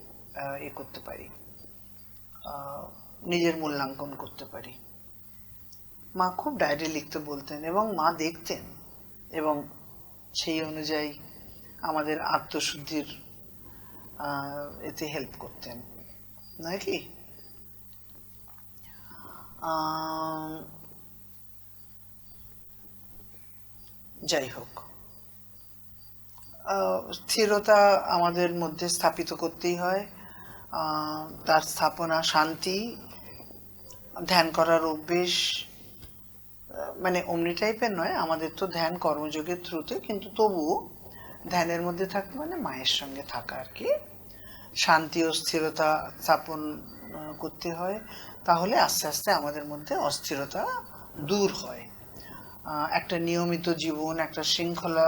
A: করতে পারি, নিজের মূল্যাঙ্কন করতে পারি। মা খুব ডায়েরি লিখতে বলতেন এবং মা দেখতেন এবং সেই অনুযায়ী আমাদের আত্মশুদ্ধির এতে হেল্প করতেন, নয় কি? যাই হোক, স্থিরতা আমাদের মধ্যে স্থাপিত করতেই হয়। তার স্থাপনা শান্তি, ধ্যান করার অভ্যেস, মানে অমনি টাইপের নয়, আমাদের তো ধ্যান কর্মযোগের থ্রুতে, কিন্তু তবুও ধ্যানের মধ্যে থাকা মানে মায়ের সঙ্গে থাকা আর কি। শান্তি ও স্থিরতা স্থাপন করতে হয়, তাহলে আস্তে আস্তে আমাদের মধ্যে অস্থিরতা দূর হয়। একটা নিয়মিত জীবন, একটা শৃঙ্খলাবদ্ধ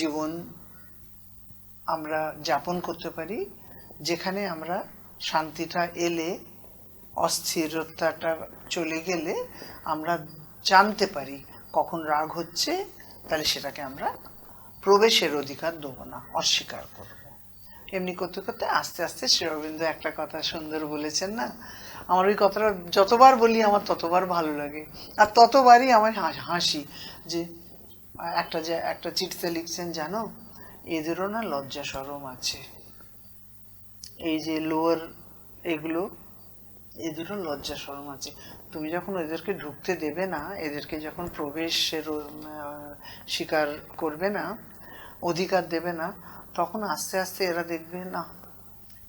A: জীবন আমরা যাপন করতে পারি, যেখানে আমরা শান্তিটা এলে, অস্থিরতাটা চলে গেলে আমরা জানতে পারি কখন রাগ হচ্ছে, তাহলে সেটাকে আমরা প্রবেশের অধিকার দেবো না, অস্বীকার করব। এমনি করতে করতে আস্তে আস্তে শ্রী অরবিন্দ একটা কথা সুন্দর বলেছেন না, আমার ওই কথাটা যতবার বলি আমার ততবার ভালো লাগে, আর ততবারই আমার হাসি। যে একটা চিঠিতে লিখছেন, জানো, এদেরও না লজ্জা শরম আছে, এই যে লোয়ার এগুলো, এই দুটো লজ্জা শরম আছে। তুমি যখন এদেরকে ঢুকতে দেবে না, এদেরকে যখন প্রবেশের স্বীকার করবে না, অধিকার দেবে না, তখন আস্তে আস্তে এরা দেখবে না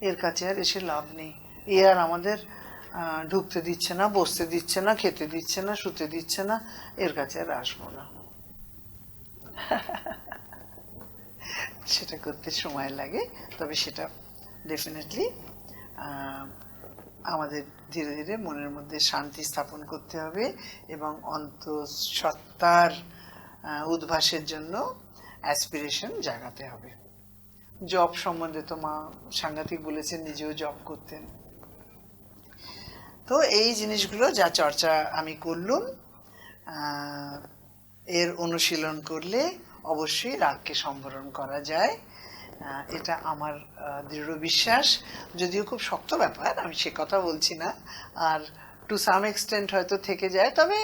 A: এর কাছে আর এসে লাভ নেই, এ আর আমাদের ঢুকতে দিচ্ছে না, বসতে দিচ্ছে না, খেতে দিচ্ছে না, শুতে দিচ্ছে না, এর কাছে আর আসবো না। সেটা করতে সময় লাগে, তবে সেটা ডেফিনেটলি আমাদের ধীরে ধীরে মনের মধ্যে শান্তি স্থাপন করতে হবে এবং অন্তঃসত্ত্বার উদ্ভাসের জন্য অ্যাসপিরেশন জাগাতে হবে। জব সম্বন্ধে তো মা সাংঘাতিক বলেছেন, নিজেও জব করতেন। তো এই জিনিসগুলো যা চর্চা আমি করলুম, এর অনুশীলন করলে অবশ্যই রাগকে সম্বরণ করা যায়, এটা আমার দৃঢ় বিশ্বাস। যদিও খুব শক্ত ব্যাপার, আমি সে কথা বলছি না, আর টু সাম এক্সটেন্ট হয়তো থেকে যায়, তবে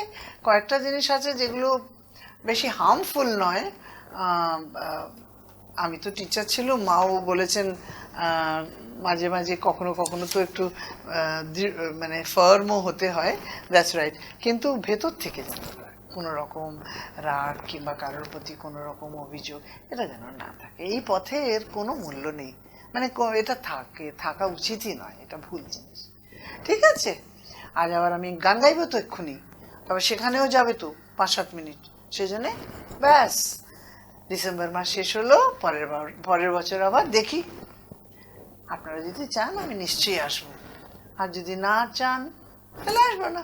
A: কয়েকটা জিনিস আছে যেগুলো বেশি হার্মফুল নয়। আমি তো টিচার ছিলাম, মাও বলেছেন মাঝে মাঝে কখনো কখনো তো একটু মানে ফার্মও হতে হয়, দ্যাটস রাইট, কিন্তু ভেতর থেকে যেন কোনো রকম রাগ কিংবা কারোর প্রতি কোনো রকম অভিযোগ এটা যেন না থাকে। এই পথে এর কোনো মূল্য নেই, মানে এটা থাকা উচিতই নয়, এটা ভুল জিনিস। ঠিক আছে, আজ আবার আমি গান গাইবো তো এক্ষুনি, তবে সেখানেও যাবে তো 5-7 মিনিট, সেজন্যে ব্যাস ডিসেম্বর মাস শেষ হলো, পরের বছর আবার দেখি। আপনারা যদি চান আমি নিশ্চয়ই আসবো, আর যদি না চান তাহলে আসবো না,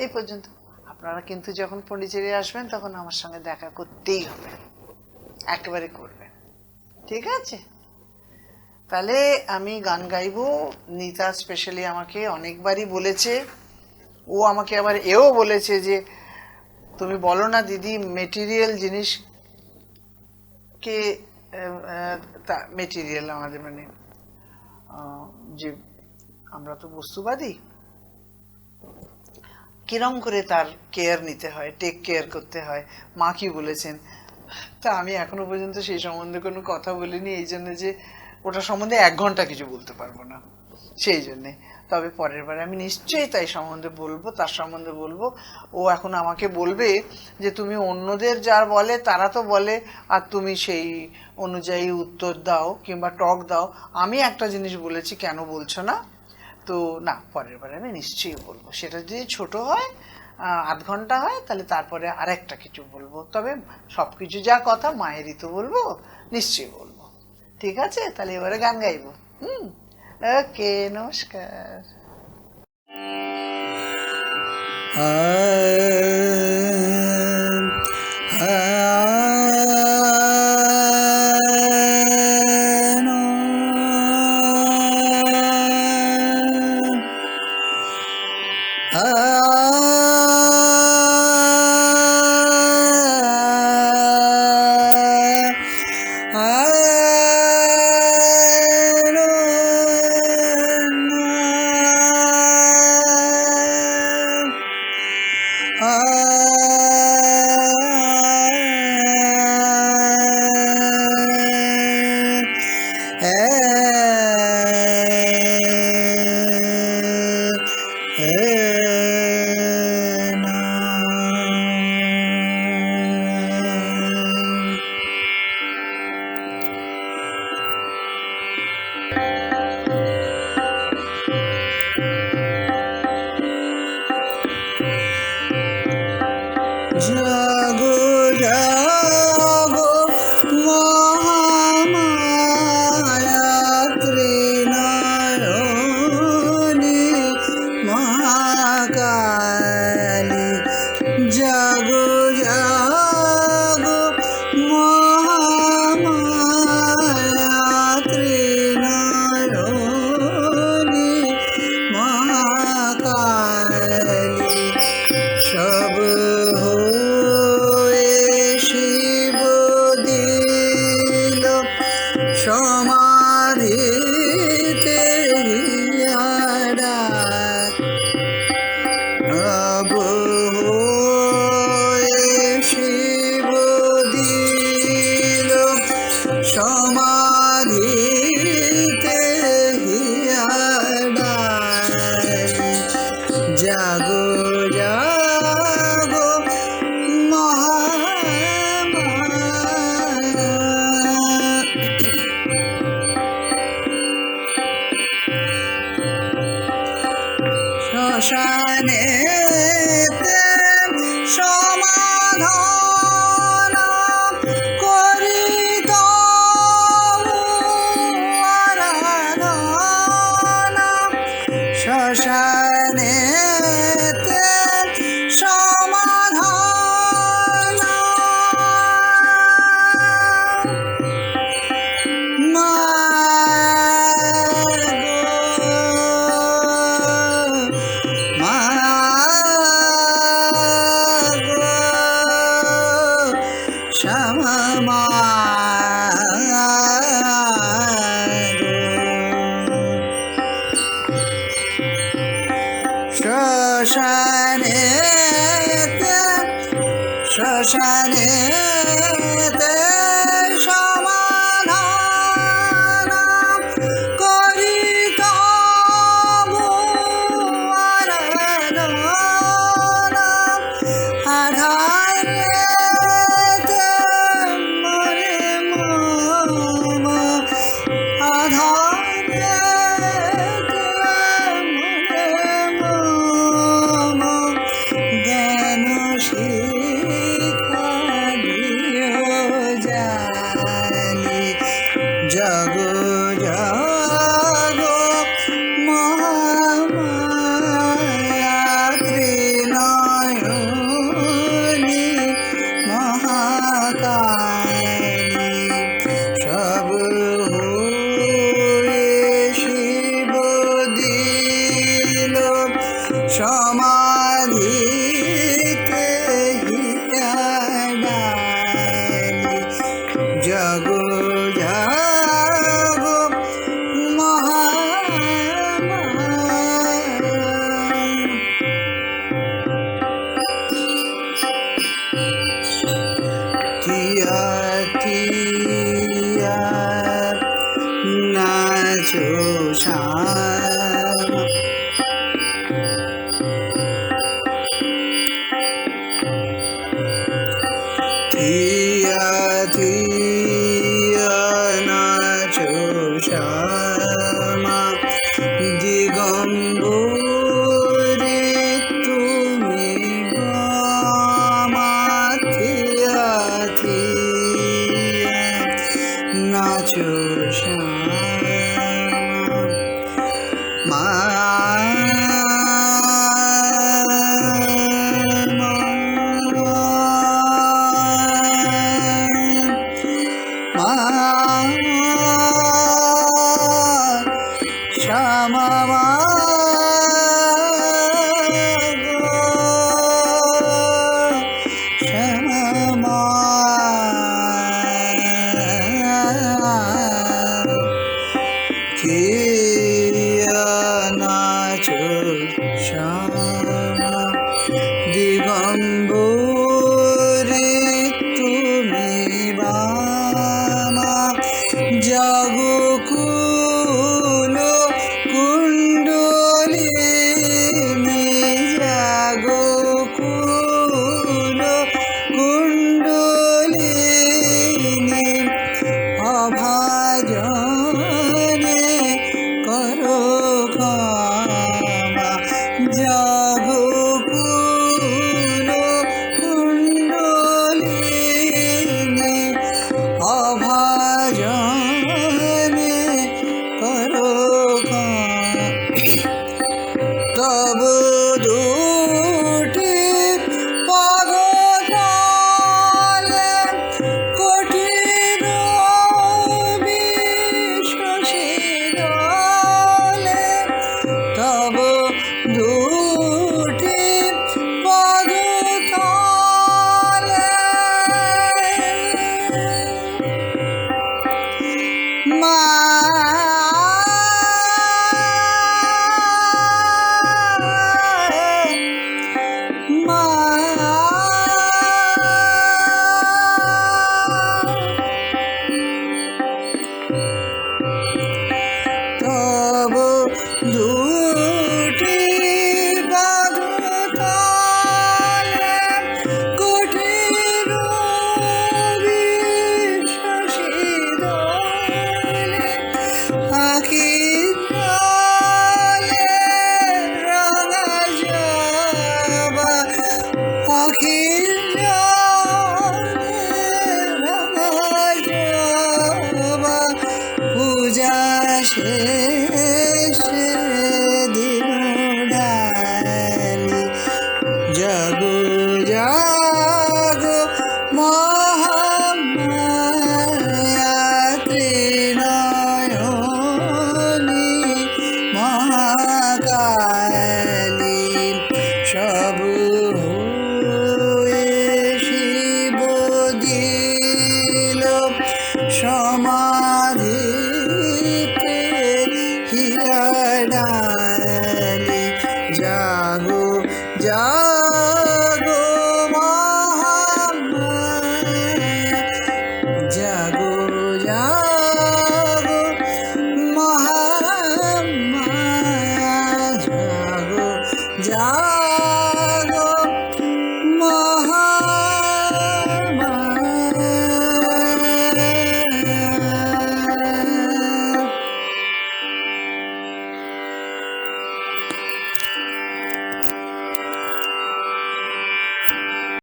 A: এই পর্যন্ত। আপনারা কিন্তু যখন পন্ডিচেরি আসবেন তখন আমার সঙ্গে দেখা করতেই হবে, একেবারে করবেন, ঠিক আছে? তাহলে আমি গান গাইবো। নিতা স্পেশালি আমাকে অনেকবারই বলেছে, ও আমাকে আবার এও বলেছে যে তুমি বলো না দিদি, মেটেরিয়াল জিনিস কে, মেটেরিয়াল আমাদের মানে যে আমরা তো বস্তুবাদী, কিরম করে তার কেয়ার নিতে হয়, টেক কেয়ার করতে হয়, মা কি বলেছেন। তা আমি এখনো পর্যন্ত সেই সম্বন্ধে কোনো কথা বলিনি, এই জন্য যে ওটা সম্বন্ধে 1 ঘন্টা কিছু বলতে পারবো না, সেই জন্যে। তবে পরের বারে আমি নিশ্চয়ই তাই সম্বন্ধে বলবো, তার সম্বন্ধে বলবো। ও এখন আমাকে বলবে যে তুমি অন্যদের যার বলে তারা তো বলে আর তুমি সেই অনুযায়ী উত্তর দাও কিংবা টক দাও, আমি একটা জিনিস বলেছি কেন বলছো না? তো না, পরের বারে আমি নিশ্চয়ই বলবো। সেটা যদি ছোট হয়, 1/2 ঘন্টা হয়, তাহলে তারপরে আরেকটা কিছু বলবো। তবে সব কিছু যা কথা মায়েরই তো বলবো, নিশ্চয়ই বলবো। ঠিক আছে, তাহলে এবারে গান গাইবো। ওকে, নমস্কার। জাগো জাগো মহামায়া ত্রিনয়নী মহাকালী, জাগো জাগো মহামায়া ত্রিনয়নী মহাকালী, সব সমাধিতে নব করি তবু আরাধনা শ্মশানেতে সমাধান শ্যামা শ্মশানেতে শ্মশানেতে সমাধান করি তবু আরাধনা আধারেতে মরে মম আধারেতে মরে মম জ্ঞান শিখা দিও জানি জগ জগ মহামায়া ত্রিনয়নী মহাকালী সব হয়ে শিব দিল সমাধিতে হিয়াডালি জগ জগ কিয়া কিয়া নাচো শ্যামা কি